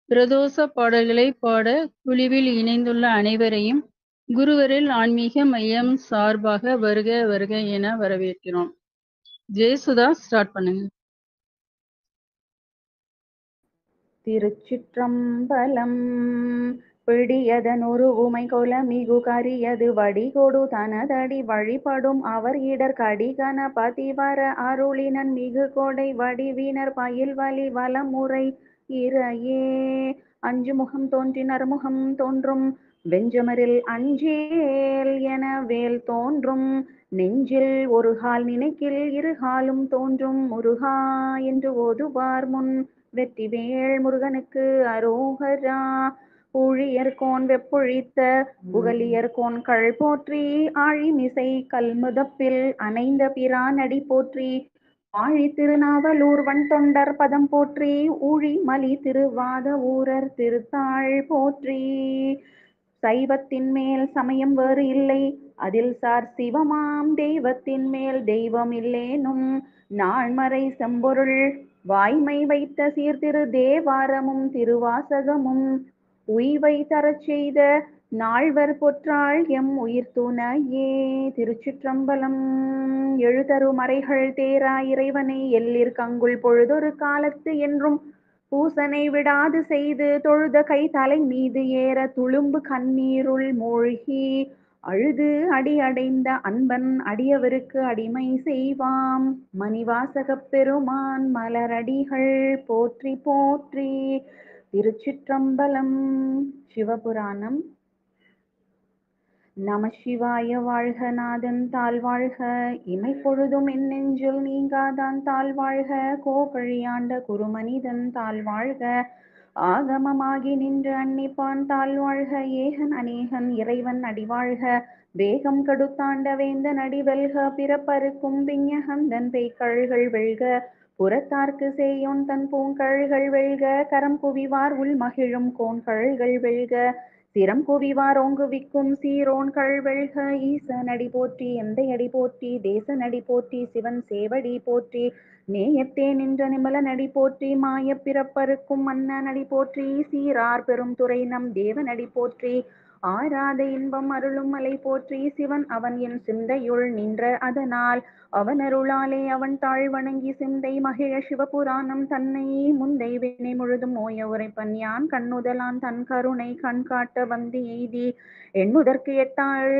பிரதோஷ பாடல்களைப் பாட குழுவில் இணைந்துள்ள அனைவரையும் குருவரில் ஆன்மீக மையம் சார்பாக வருக வருக என வரவேற்கிறோம். ஜெயசுதா ஸ்டார்ட் பண்ணுங்க. திருச்சிற்றம்பலம். பிடியதனொரு உமை கொல மிகு கரியது வடிகொடு தனதடி வழிபடும் அவர் இடர் கடிகன பதிவர அருளினன் மிகு கொடை வடிவினர் பயில்வழி வலமுறை இறையே. அஞ்சு முகம் தோன்றின் அறுமுகம் தோன்றும் வெஞ்சமரில் அஞ்சேல் என வேல் தோன்றும் நெஞ்சில் ஒரு கால் நினைக்கில் இருகாலும் தோன்றும் முருகா என்று ஓதுவார் முன் வெற்றிவேல் முருகனுக்கு அரோகரா. ஊழியர்கோன் வெப்பொழித்த புகழியர்கோன் கள் போற்றி ஆழிமிசை கல்முதப்பில் அணைந்த பிரானடி போற்றி ஆழி திருநாவலூர் வன் தொண்டர் பதம் போற்றி ஊழி மலி திருவாத ஊரர் திருத்தாள் போற்றி. சைவத்தின் மேல் சமயம் வேறு இல்லை அதில் சார் சிவமாம் தெய்வத்தின் மேல் தெய்வம் இல்லேனும் நாள்மறை செம்பொருள் வாய்மை வைத்த சீர்திரு தேவாரமும் திருவாசகமும் உய்வை தரச் செய்த நால்வர் பொற்றாள் எம் உயிர் துணையே. திருச்சிற்றம்பலம். எழுதரு மறைகள் தேரா இறைவனை எல்லிற் கங்குல் பொழுதொரு காலத்து என்றும் பூசனை விடாது செய்து தொழுத கை தலை மீது ஏற துளும்பு கண்ணீருள் மூழ்கி அழுது அடி அடைந்த அன்பன் அடியவருக்கு அடிமை செய்வாம். மணிவாசகப் பெருமான் மலரடிகள் போற்றி போற்றி. திருச்சிற்றம்பலம். சிவபுராணம். நமசிவாய வாழ்க நாதன் தாழ்வாழ்க இமைப்பொழுதும் என் நெஞ்சில் நீங்காதான் தாழ்வாழ்க கோகழியாண்ட குருமனிதன் தாழ்வாழ்க ஆகமமாகி நின்று அன்னிப்பான் தாழ்வாழ்க ஏகன் அநேகன் இறைவன் அடிவாழ்க வேகம் கடுத்தாண்ட வேந்தன் அடிவெல்க பிறப்பருக்கும் விஞ்ஞகந்தன் பேய்கள்கள் வெல்க புறத்தார்க்கு சேயோன் தன் பூங்கள்கள் வெல்க கரம் குவிவார் உள் மகிழும் கோண்கள்கள் வெல்க சிரம் குவிவார் ஓங்குவிக்கும் சீரோன்கள் வெல்க ஈசனடி போற்றி எந்தையடி போற்றி தேசனடி போற்றி சிவன் சேவடி போற்றி நேயத்தே நின்ற நிமலனடி போற்றி மாயப் பிறப்பருக்கும் மன்னனடி போற்றி சீரார் பெரும் துறை நம் தேவனடி போற்றி ஆராத இன்பம் அருளும் மலை போற்றி சிவன் அவன் என் சிந்தையுள் நின்ற அதனால் அவனருளாலே அவன் தாழ் வணங்கி சிந்தை மகிழ சிவபுராணம் தன்னை முந்தை வினை முழுதும் ஓய உரைப்பன் யான் கண்ணுதலான் தன் கருணை கண் காட்ட வந்து எய்தி எண்ணுதற்கு எட்டாள்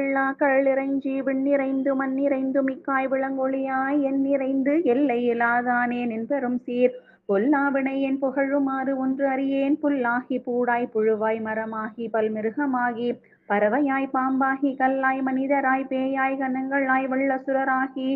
இறைஞ்சி விண்ணிறைந்து மண்ணிறைந்து மிக்காய் விளங்கொழியாய் என் நிறைந்து எல்லை இலாதானே நின் பெரும் சீர் பொல்லாவினை என் புகழுமாறு ஒன்று அறியேன் புல்லாகி பூடாய் புழுவாய் மரமாகி பல்மிருகமாகி பறவையாய் பாம்பாகி கல்லாய் மனிதராய் பேயாய் கணங்களாய் வல்லசுரராகி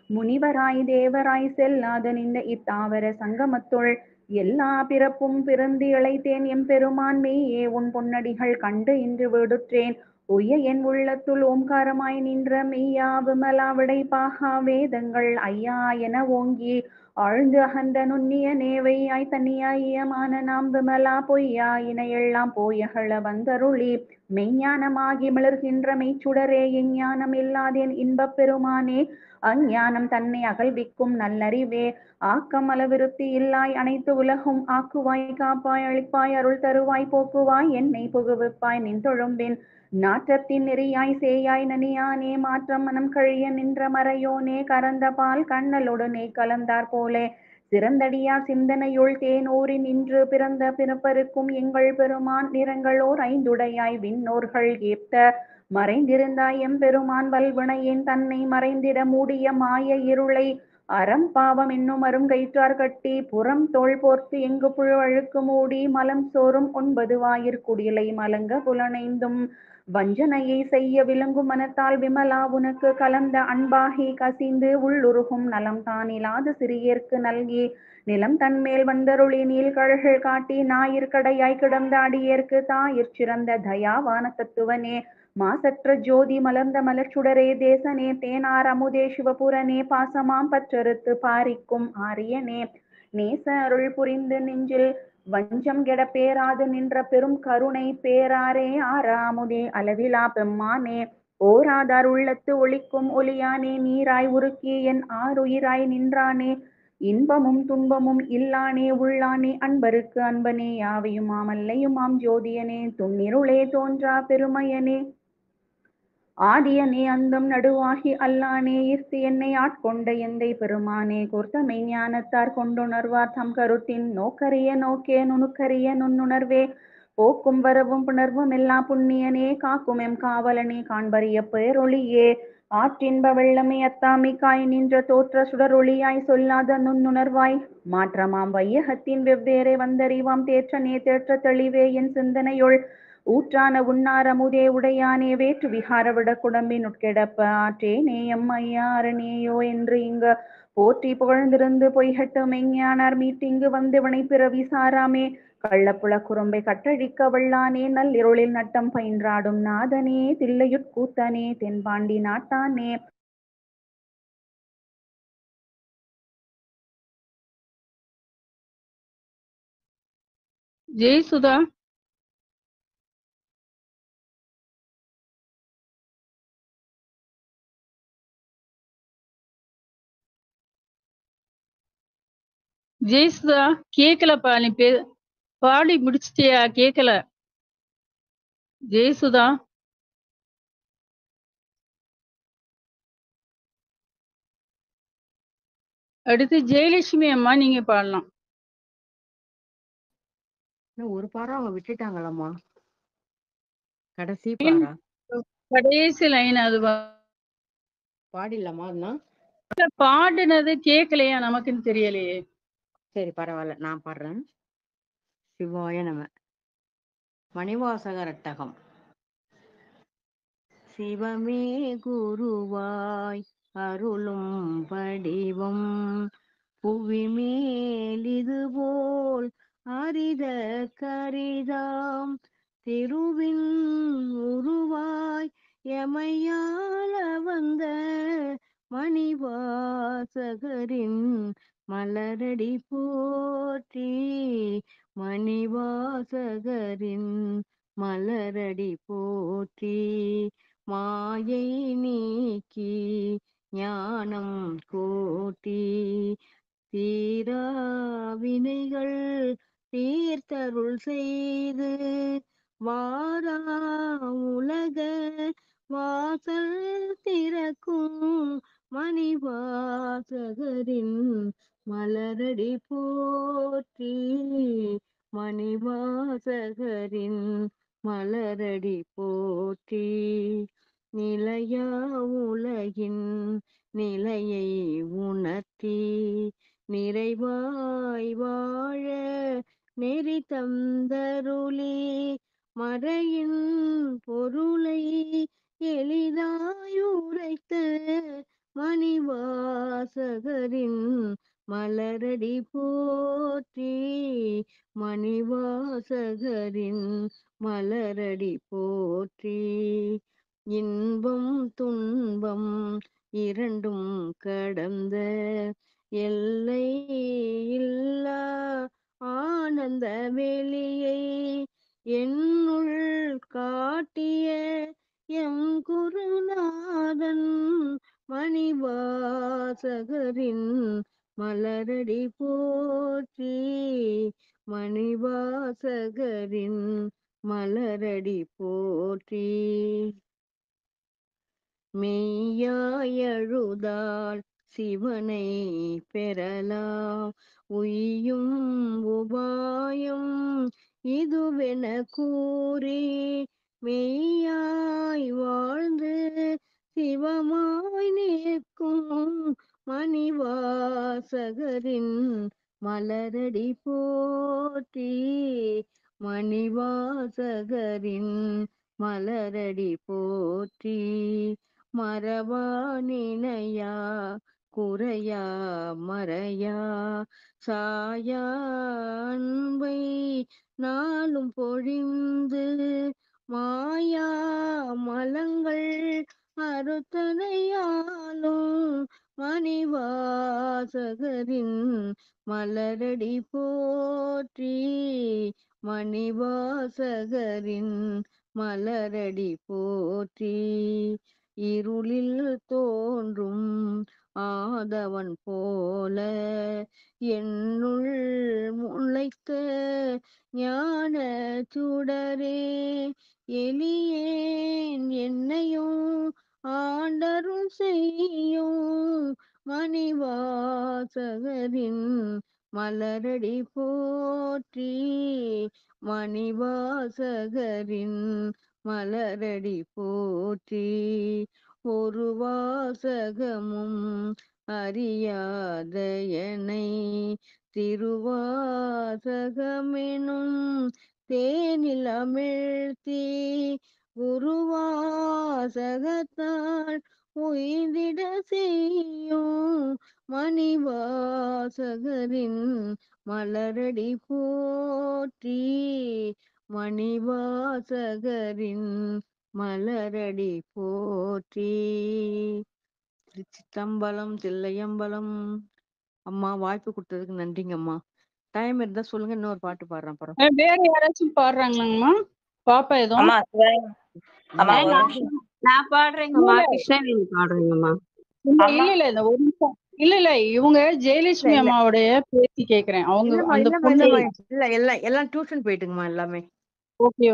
முனிவராய் தேவராய் செல்லாத நின்ற இத்தாவர சங்கமத்துள் எல்லா பிறப்பும் பிறந்து இழைத்தேன் எம்பெருமான் மெய்யே உன் பொன்னடிகள் கண்டு இன்று விடுற்றேன் உய்ய என் உள்ளத்துள் ஓம்காரமாய் நின்ற மெய்யா விமலா விடைப்பாகா வேதங்கள் ஐயா என ஓங்கி ஆழ்ந்து அகன்ற நுண்ணிய நேவையாய் தனியாயமான நாம் விமலா பொய்யா இணையெல்லாம் போயகழ வந்தருளி மெய்ஞானமாகி மிளர்கின்ற மெய்ச்சுடரே எஞ்ஞானம் இல்லாதேன் இன்பப் பெருமானே அஞ்ஞானம் தன்னை அகல்விக்கும் நல்லறிவே ஆக்கம் அளவிருத்தி இல்லாய் அனைத்து உலகும் ஆக்குவாய் காப்பாய் அளிப்பாய் அருள் தருவாய் போக்குவாய் என்னை புகுவிப்பாய் நின் தொழும்பின் நாற்றத்தின் நெறியாய் சேயாய் நனியானே மாற்றம் மனம் கழிய நின்ற மறையோனே கறந்த பால் கண்ணலொடனே கலந்தார் போலே சிறந்தடியார் சிந்தனையுள் தேனூரி நின்று பிறந்த பிறப்பருக்கும் எங்கள் பெருமான் நிறங்களோர் ஐந்துடையாய் விண்ணோர்கள் ஏத்த மறைந்திருந்தாய் எம்பெருமான் வல்வினையேன் தன்னை மறைந்திட மூடிய மாய இருளை அறம் பாவம் என்னும் அரும் கயிற்றார் கட்டி புறம் தோள் போர்த்து எங்கு புழு அழுக்கு மூடி மலம் சோறும் 9 வாயிற் குடிலை மலங்க புலனைந்தும் வஞ்சனையை செய்ய விளங்கும் மனத்தால் விமலா உனக்கு கலந்த அன்பாகி கசிந்து உள்ளுருகும் நலம் தானிலாது சிறியர்க்கு நல்கி நிலம் தன்மேல் வந்தருளி நீள்கழல்கள் காட்டி ஞாயிற்கடையாய் கிடந்த அடியேற்கு தாயிற் சிறந்த தயாவான தத்துவனே மாசற்ற ஜோதி மலர்ந்த மலர்ச்சுடரே தேசனே தேனார் அமுதே சிவபுரனே பாசமாம் பற்றறுத்து பாரிக்கும் ஆரியனே நேச அருள் புரிந்து நெஞ்சில் வஞ்சம் கெட பேராது நின்ற பெரும் கருணை பேராரே ஆறாமுதே அளவிலா பெம்மானே ஓராதார் உள்ளத்து ஒளிக்கும் ஒளியானே நீராய் உருக்கி என் ஆறுயிராய் நின்றானே இன்பமும் துன்பமும் இல்லானே உள்ளானே அன்பருக்கு அன்பனே யாவையும் மாமல்லையுமாம் ஜோதியனே துன்னிருளே தோன்றா பெருமையனே ஆதியனே அந்தம் நடுவாகி அல்லானே ஈர்த்து என்னை ஆட்கொண்ட எந்தை பெருமானே கூர்த்தமை ஞானத்தார் கொண்டுணர்வார் தம் கருத்தின் நோக்கரிய நோக்கே நுணுக்கரிய நுண்ணுணர்வே போக்கும் வரவும் புணர்வும் எல்லா புண்ணியனே காக்கும் எம் காவலனே காண்பறிய பேரொளியே ஆற்றின்ப வெள்ளமே அத்தாமி காய் நின்ற தோற்ற சுடரொளியாய் சொல்லாத நுண்ணுணர்வாய் மாற்றமாம் வையகத்தின் வெவ்வேறே வந்தறிவாம் தேற்றனே தேற்ற தெளிவே என் சிந்தனையுள் ஊற்றான உண்ணாரமுதே உடையானே வேற்று விகார விட குடம்பின் உட்கிடப்ப ஆற்றேனே எம்மையாரனேயோ என்று இங்கு போற்றி புகழ்ந்திருந்து பொய்கட்டு மெஞ்ஞானார் மீட்டிங்கு வந்து வினை பிறவி சாராமே கள்ளப்புல குறும்பை கட்டழிக்க வல்லானே நள்ளிருளில் நட்டம் பயின்றாடும் நாதனே தில்லையுட்கூத்தனே தென்பாண்டி நாட்டானே ஜெயசுதா, ஜெயசுதா, கேக்கலப்பா. நீ பாடி முடிச்சிட்டியா? கேக்கல. ஜெயசுதா, அடுத்து ஜெயலட்சுமி அம்மா, நீங்க பாடலாம். ஒரு பாடம் அவங்க விட்டுட்டாங்களம்மா. கடைசி பாரா கடைசி லைன் அதுவா? பாடிடலாமா? அதுனா பாடுனது கேட்கலையா? நமக்குன்னு தெரியலையே. சரி, பரவாயில்ல, நான் பாடுறேன். சிவாய நம. மணிவாசக ரட்டகம். சிவமே குருவாய் அருளும் படிவம் புவி மேலிதுபோல் அரித கரிதாம் திருவின் உருவாய் எமையாள வந்த மணிவாசகரின் மலரடி போற்றி, மணிவாசகரின் மலரடி போற்றி. மாயை நீக்கி ஞானம் கோட்டி தீரா வினைகள் தீர்த்தருள் செய்து வாரா உலக வாசல் திறக்கும் மணிவாசகரின் மலரடி போற்றி, மணிவாசகரின் மலரடி போற்றி. நிலையா உலகின் நிலையை உணர்த்தி நிறைவாய் வாழ நெறி தந்தருளி மறையின் பொருளை எளிதாய் உரைத்த மணிவாசகரின் மலரடி போற்றி, மணிவாசகரின் மலரடி போற்றி. இன்பம் துன்பம் இரண்டும் கடந்த எல்லை இல்லா ஆனந்த வெளியை என்னுள் காட்டிய எம் குருநாதன் மணிவாசகரின் மலரடி போற்றி, மணிவாசகரின் மலரடி போற்றி. மெய்யாயழுதால் சிவனை பெறலாம் உய்யும் உபாயம் இதுவென கூறி மெய்யாய் வாழ்ந்து சிவமாய் நிற்கும் மணிவாசகரின் மலரடி போற்றி, மணிவாசகரின் மலரடி போற்றி. மறவா நினையா குறையா மறையா சாயா அன்பை நாளும் பொழிந்து மாயா மலங்கள் அறுத்தனையாலும் மணிவாசகரின் மலரடி போற்றி, மணிவாசகரின் மலரடி போற்றி. இருளில் தோன்றும் ஆதவன் போல என்னுள் முளைத்த ஞான சுடரே எளியேன் என்னையும் ஆண்டருள் செய்யும் மணிவாசகரின் மலரடி போற்றி மணிவாசகரின் மலரடி போற்றி ஒரு வாசகமும் அறியாத என்னை திருவாசகமெனும் தேனில் அமிழ்த்தி உருவாசகத்தால் உய்திட செய்யும் மணிவாசகரின் மலரடி போற்றி மணிவாசகரின் மலரடி போற்றி. திருச்சிற்றம்பலம், தில்லையம்பலம். அம்மா வாய்ப்பு கொடுத்ததுக்கு நன்றிங்க அம்மா. டைம் இருந்தா சொல்லுங்க, இன்னொரு பாட்டு பாடுறேன் அப்புறம். வேற யாராச்சும் பாடுறாங்களாங்கம்மா? பாப்பா எதுவும்? அம்மா ஒரு நிமிஷம். நான் பாடுறேங்கம்மா. கிருஷ்ணவேணி பாடுறேங்கம்மா. இல்ல இந்த ஒரு நிமிஷம். இல்ல இவங்க ஜெயலட்சுமி அம்மாவுடைய பேத்தி கேக்குறேன். அவங்க அந்த பொண்ணு எல்லாம் டியூஷன் போயிட்டுங்கம்மா எல்லாமே. ஓகே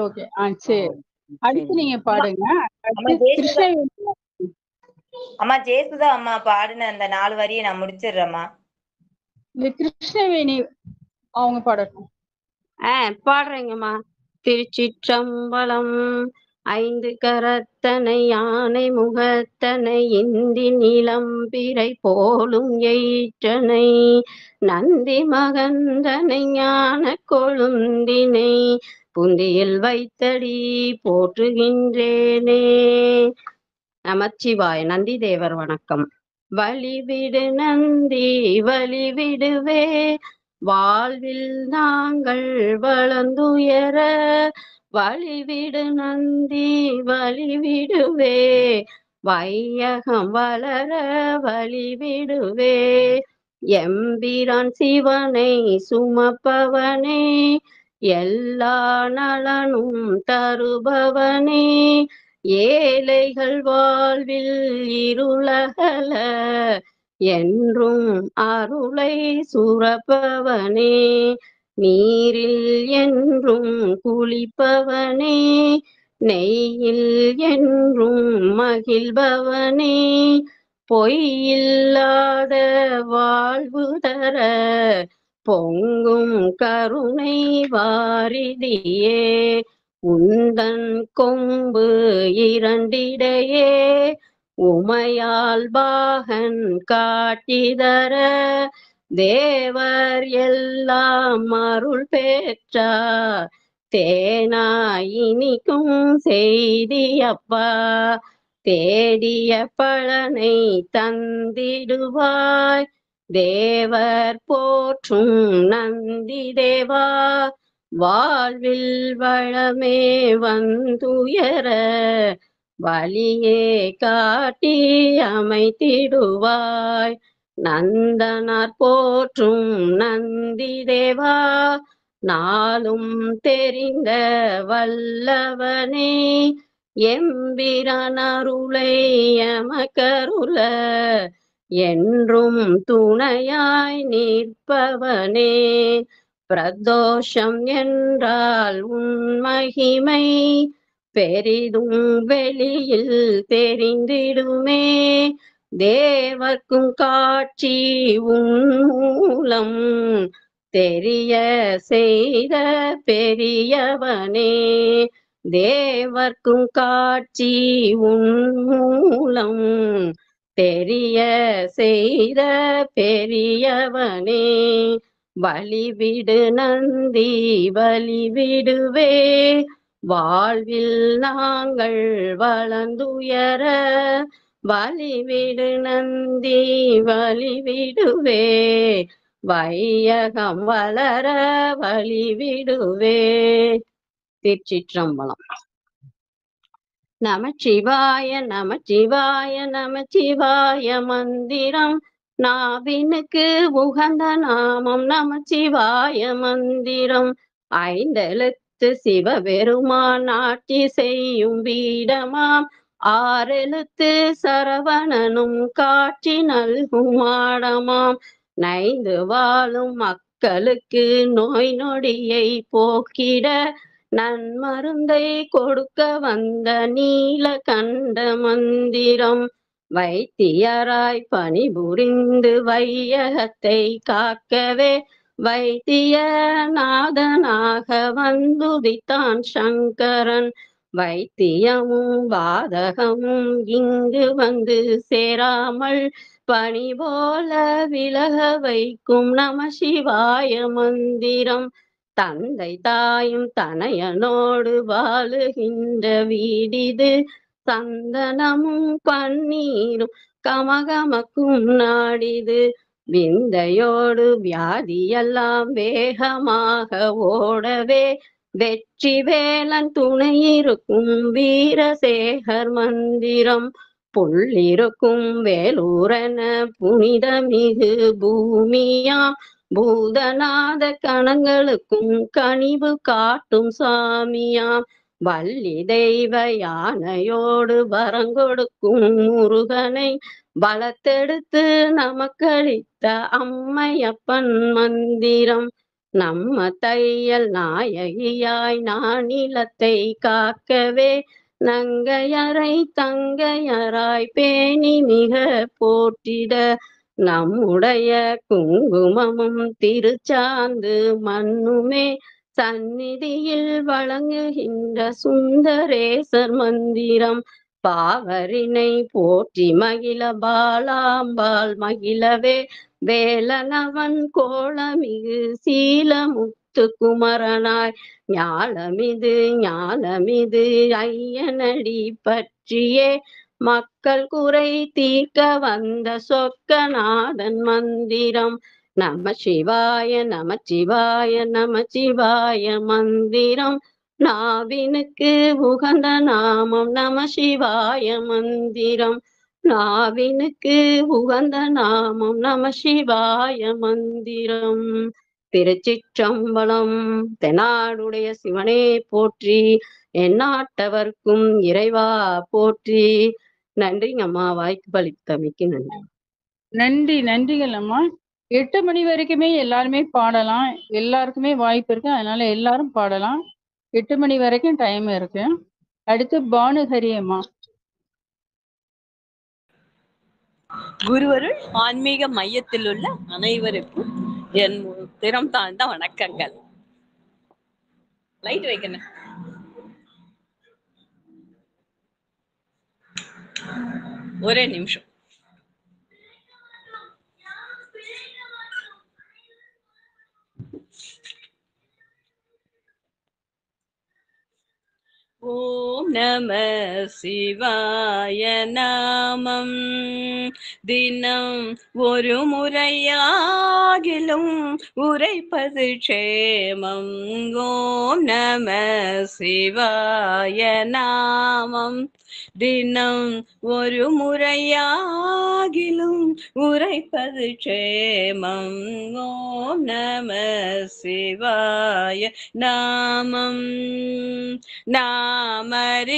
சரி. அடுத்து நீங்க பாடுங்க. அம்மா ஜெயசுதா அம்மா பாடுன அந்த 4 வரியை நான் முடிச்சிடுறேம்மா. இந்த கிருஷ்ணவேணி அவங்க பாடட்டும். பாடுறேங்கம்மா. திருச்சிற்றம்பலம். 5 கரத்தனை யானை முகத்தனை இந்தி நிலம்பிரை போலும் எயிற்றனை நந்தி மகந்தனை ஞான கொழுந்தினை புந்தியில் வைத்தடி போற்றுகின்றேனே. நமச்சிவாய. நந்தி தேவர் வணக்கம். வழிவிடு நந்தி வழிவிடுவே வாழ்வில் நாங்கள் வளர்ந்துயர வழிவிடு நந்தி வழிவிடுவே வையகம் வளர வழிவிடுவே எம்பிரான் சிவனை சுமப்பவனே எல்லா நலனும் தருபவனே ஏழைகள் வாழ்வில் இருளகல என்றும் அருளை சுரப்பவனே நீரில் என்றும் குளிப்பவனே நெய்யில் என்றும் மகிழ்பவனே பொய்யில்லாத வாழ்வு தர பொங்கும் கருணை வாரிதியே உந்தன் கொம்பு இரண்டிடையே உமையால் பாகன் காட்டிதர தேவர் எல்லாம் அருள் பெற்றார் தேனாயினிக்கும் செய்தியப்பா தேடிய பலனை தந்திடுவாய் தேவர் போற்றும் நந்தி தேவா வாழ்வில் வளமே வந்துயர வழியே காட்டி அமைத்திடுவாய் நந்தனார் போற்றும் நந்தி தேவா நாளும் தெரிந்த வல்லவனே எம்பிரான் அருளை எமக்கருள என்றும் துணையாய் நிற்பவனே பிரதோஷம் என்றால் உன்மகிமை பெரிதும் வெளியில் தெரிந்திடுமே தேவர்க்கும் காட்சி உன் மூலம் தெரிய செய்த பெரியவனே தேவர்க்கும் காட்சி உன் மூலம் தெரிய செய்த பெரியவனே வழிவிடு நந்தி வழிவிடுவே வாழ்வில் நாங்கள் வளர்ந்துயர வழிவிடு நந்தி வழிவிடுவே வையகம் வளர வழிவிடுவே. திருச்சிற்றம்பலம். நமச்சிவாய நமச்சிவாய நமச்சிவாய மந்திரம் நாவினுக்கு உகந்த நாமம் நமச்சிவாய மந்திரம் 5 எழுத்து சிவபெருமான் ஆட்சி செய்யும் பீடமாம் ஆறெழுத்து சரவணனும் காட்சி நல்கும் மாடமாம் நைந்து வாழும் மக்களுக்கு நோய் நொடியை போக்கிட நன்மருந்தை கொடுக்க வந்த நீலகண்ட மந்திரம் வைத்தியராய் பணிபுரிந்து வையகத்தை காக்கவே வைத்தியநாதனாக வந்துதித்தான் சங்கரன். வைத்தியமும் வாதகமும் இங்கு வந்து சேராமல் பனி போல விலக வைக்கும் நம சிவாய மந்திரம். தந்தை தாயும் தனையனோடு வாழுகின்ற வீடிது சந்தனமும் பன்னீரும் கமகமக்கும் நாடிது. விந்தையோடு வியாதியெல்லாம் வேகமாக ஓடவே வெற்றி வேலன் துணையிருக்கும் வீரசேகர் மந்திரம். புள்ளிருக்கும் வேலூரென புனிதமிகு பூமியாம் பூதநாத கணங்களுக்கும் கனிவு காட்டும் சாமியாம். வள்ளி தெய்வ யானையோடு வரங்கொடுக்கும் முருகனை வளத்தெடுத்து நமக்களித்த அம்மையப்பன் மந்திரம். நம்ம தையல் நாயகியாய் நானிலத்தை காக்கவே நங்கையரை தங்கையராய் பேணி மிக போற்றிட நம்முடைய குங்குமமும் திருச்சாந்து மண்ணுமே சந்நிதியில் வழங்குகின்ற சுந்தரேசர் மந்திரம். பாவரினை போற்றி மகிழ பாலாம்பாள் மகிழவே வேலனவன் கோலமிகு சீலமுத்து குமரனாய் ஞாலமிது ஞாலமிது ஐயனடி பற்றியே மக்கள் குறை தீர்க்க வந்த சொக்கநாதன் மந்திரம். நம சிவாய நம சிவாய நம சிவாய மந்திரம். நாவினுக்கு உகந்த நாமம் நம சிவாய மந்திரம். நாவினுக்கு உகந்த நாமம் நம சிவாய மந்திரம். திருச்சிற்றம்பலம். தென்னாடுடைய சிவனே போற்றி, எந்நாட்டவர்க்கும் இறைவா போற்றி. நன்றிங்க அம்மா, வாய்ப்பு அளித்தமைக்கு நன்றி. நன்றிகள் அம்மா. 8 மணி வரைக்குமே எல்லாருமே பாடலாம். எல்லாருக்குமே வாய்ப்பு இருக்கு, அதனால எல்லாரும் பாடலாம். 8 மணி வரைக்கும் டைம் இருக்கு. அடுத்து பானுஹரி அம்மா. குருவருள் ஆன்மீக மையத்தில் உள்ள அனைவருக்கும் என் திறம் தாழ்ந்த வணக்கங்கள். லைட் வைக்கணும். ஒரே நிமிஷம். ஓம் நம சிவாய நாமம் தினம் ஒரு முறையாகிலும் உரைப்பது க்ஷேமம். ஓம் நம சிவாய நாமம் தினம் ஒரு முறையாகிலும் உரைப்பது க்ஷேமம். ஓம் நம சிவாய நாமம். நாமறியாது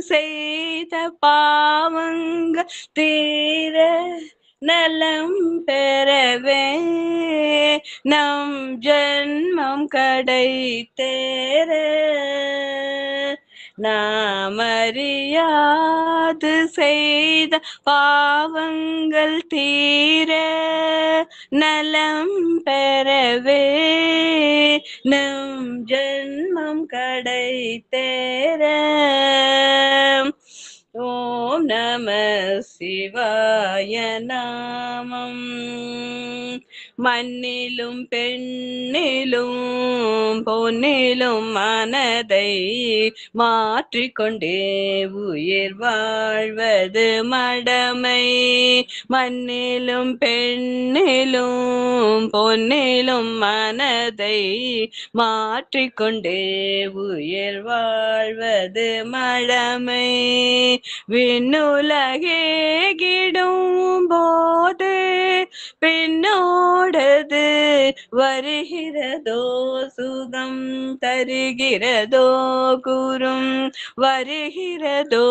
செய்த பாவங்கள் தீர நலம் பெறவே நம் ஜன்மம் கடை தேர நாமறியாது செய்த பாவங்கள் தீர நலம் பெறவே நம் ஜன்மம் கடை தேர. ஓம் நம சிவாய நாமம். மண்ணிலும் பெண்ணிலும் பொன்னிலும் மனதை மாற்றிக்கொண்டே உயிர் வாழ்வது மடமை. மண்ணிலும் பெண்ணிலும் பொன்னிலும் மனதை மாற்றிக்கொண்டே உயிர் வாழ்வது மடமை. விண்ணுலகேகிடும் போது பின்னோடு கூடது வருகிறதோ சுகம் தருகிறதோ கூறும் வருகிறதோ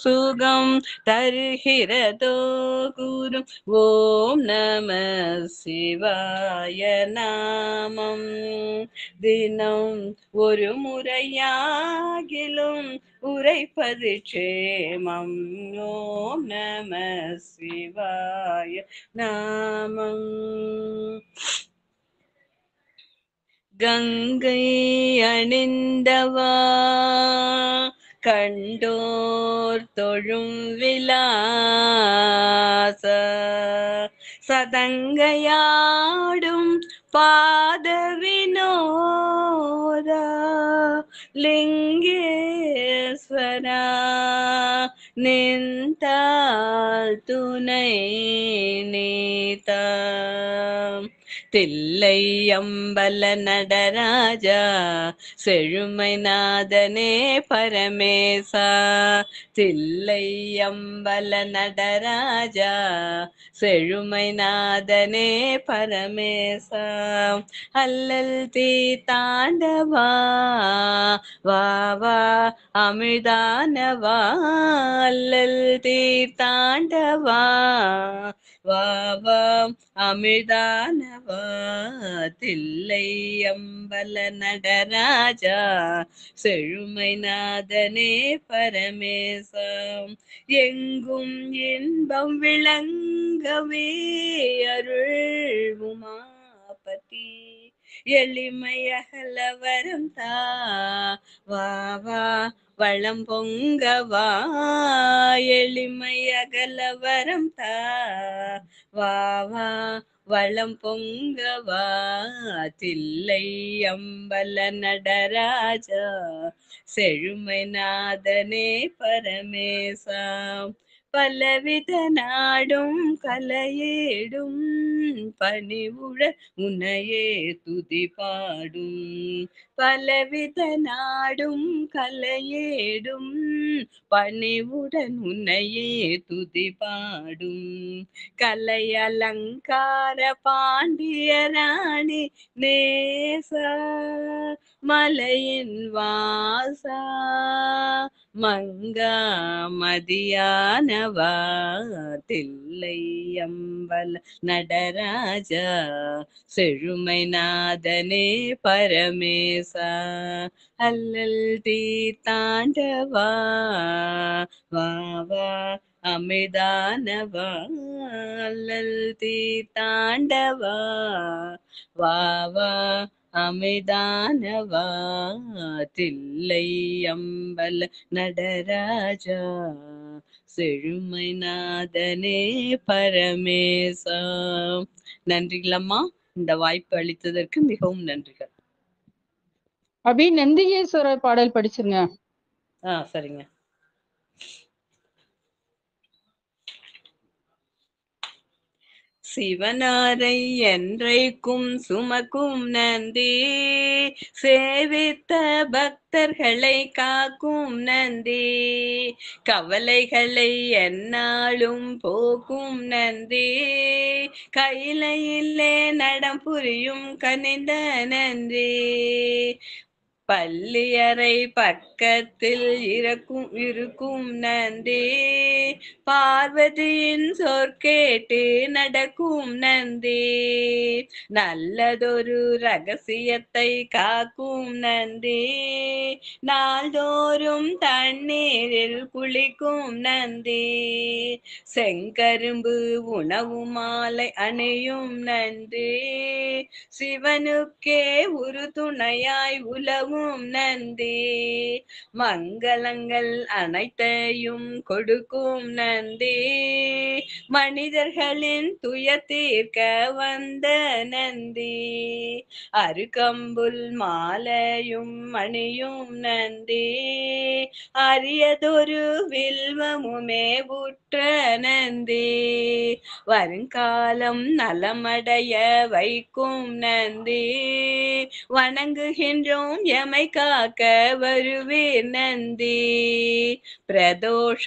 சுகம் தருகிறதோ கூறும் ஓம் நம சிவாய நாமம் தினம் ஒரு முறையாகிலும் உரைப்பது க்ஷேமம் ஓம் நம சிவாய நாமம் கங்கை அணிந்தவா கண்டோர் தொழும் விலாச சதங்கையாடும் பாத வினோதா லிங்கேஸ்வரா நின்றால் துணை நீதா தில்லை அம்பல நடராஜா செழுமை நாதனே பரமேசா தில்லை அம்பல நடராஜா செழுமை நாதனே பரமேசா அல்லல் தீத்தாண்டவா வா வா அமிர்தானவா அல்லல் தீத்தாண்டவா வா வா அமிர்தானவா தில்லை அம்பல நடராஜா செழுமை நாதனே பரமேசா எங்கும் இன்பம் விளங்கவே அருள் உமாபதி எளிமையகல வரம் தா வா வா வளம் பொங்கவா எளிமையகல வரம் தா வா வா வளம் பொங்கவா தில்லை அம்பல நடராஜா செழுமை நாதனே பரமேசா பலவித நாடும் கலையேடும் பணிவுடன் உன்னையே துதி பாடும் பலவித நாடும் கலையேடும் பணிவுடன் உன்னையே துதி பாடும் கலை அலங்கார பாண்டியராணி நேசா மலையின் வாசா மங்கா மதியானவா தில்லை அம்பல நடராஜா செழுமை நாதனே பரமேசா அல்லல் தீத்தாண்டவா வா வா அமிர்தானவா அல்லல் தீத்தாண்டவா வா வா அமிர்தானவா தில்லை அம்பல நடராஜா செழுமை நாதனே பரமேசா. நன்றிகளம்மா, இந்த வாய்ப்பு அளித்ததற்கு மிகவும் நன்றிகள். அபி நந்திகேஸ்வரர் பாடல் படிச்சுங்க. சரிங்க. சிவனாரை என்றைக்கும் சுமக்கும் நந்தி சேவித்த பக்தர்களை காக்கும் நந்தி கவலைகளை எந்நாளும் போக்கும் நந்தி கையிலையிலே நடம் புரியும் கனிந்த நந்தி பள்ளியறை பக்கத்தில் இருக்கும் நந்தி பார்வதியின் சொற்கேட்டு நடக்கும் நந்தி நல்லதொரு ரகசியத்தை காக்கும் நந்தி நாள்தோறும் தண்ணீரில் குளிக்கும் நந்தி செங்கரும்பு உணவு மாலை அணியும் நந்தி சிவனுக்கே ஒரு துணையாய் உலவும் நந்தி மங்களங்கள் அனைத்தையும் கொடுக்கும் நந்தி மனிதர்களின் துயர் தீர்க்க வந்த நந்தி அருகம்புல் மாலையும் மணியும் நந்தி அரியதொரு வில்வமுமே உற்ற நந்தி வருங்காலம் நலமடைய வைக்கும் நந்தி வணங்குகின்றோம் எமை காக்க வருவீர் நந்தி. பிரதோஷ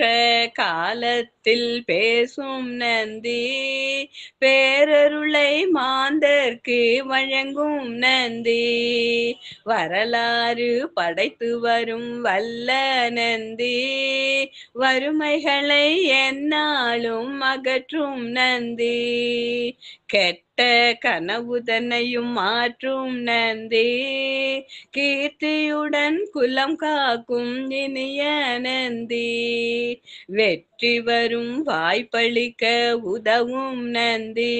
காலத்தில் பேசும் நந்தி, பேரருளை மாந்தர்க்கு வழங்கும் நந்தி. வரலாறு படைத்து வரும் வல்ல நந்தி, வறுமைகளை எந்நாளும் அகற்றும் நந்தி. கெட்ட கனவுதனையும் மாற்றும் நந்தி, கீர்த்தியுடன் குலம் காக்கும் இனிய நந்தி. வெற்றி வரும் வாய்ப்பளிக்க உதவும் நந்தி,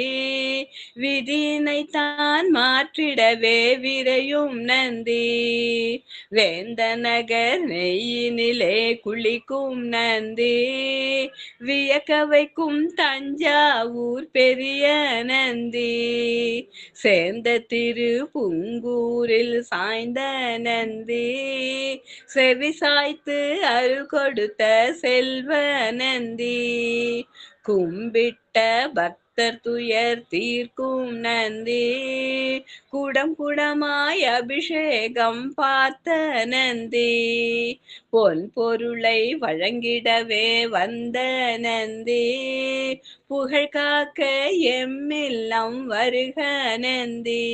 விதியினை தான் மாற்றிடவே விரையும் நந்தி. வேந்த நகர் நெய்யினிலே குளிக்கும் நந்தி, வியக்க வைக்கும் தஞ்சாவூர் பெரிய நந்தி. சேர்ந்த திரு புங்கூரில் சாய்ந்த நந்தி, செவி சாய்த்து அருள் கொடுத்த செல்வ நந்தி. கும்பிட்ட பக்தர் துயர் தீர்க்கும் நந்தி, குடம் குடமாய் அபிஷேகம் பார்த்த நந்தி. பொன் பொருளை வழங்கிடவே வந்த நந்தி, புகழ் காக்க எம்மில்லம் வருக நந்தி.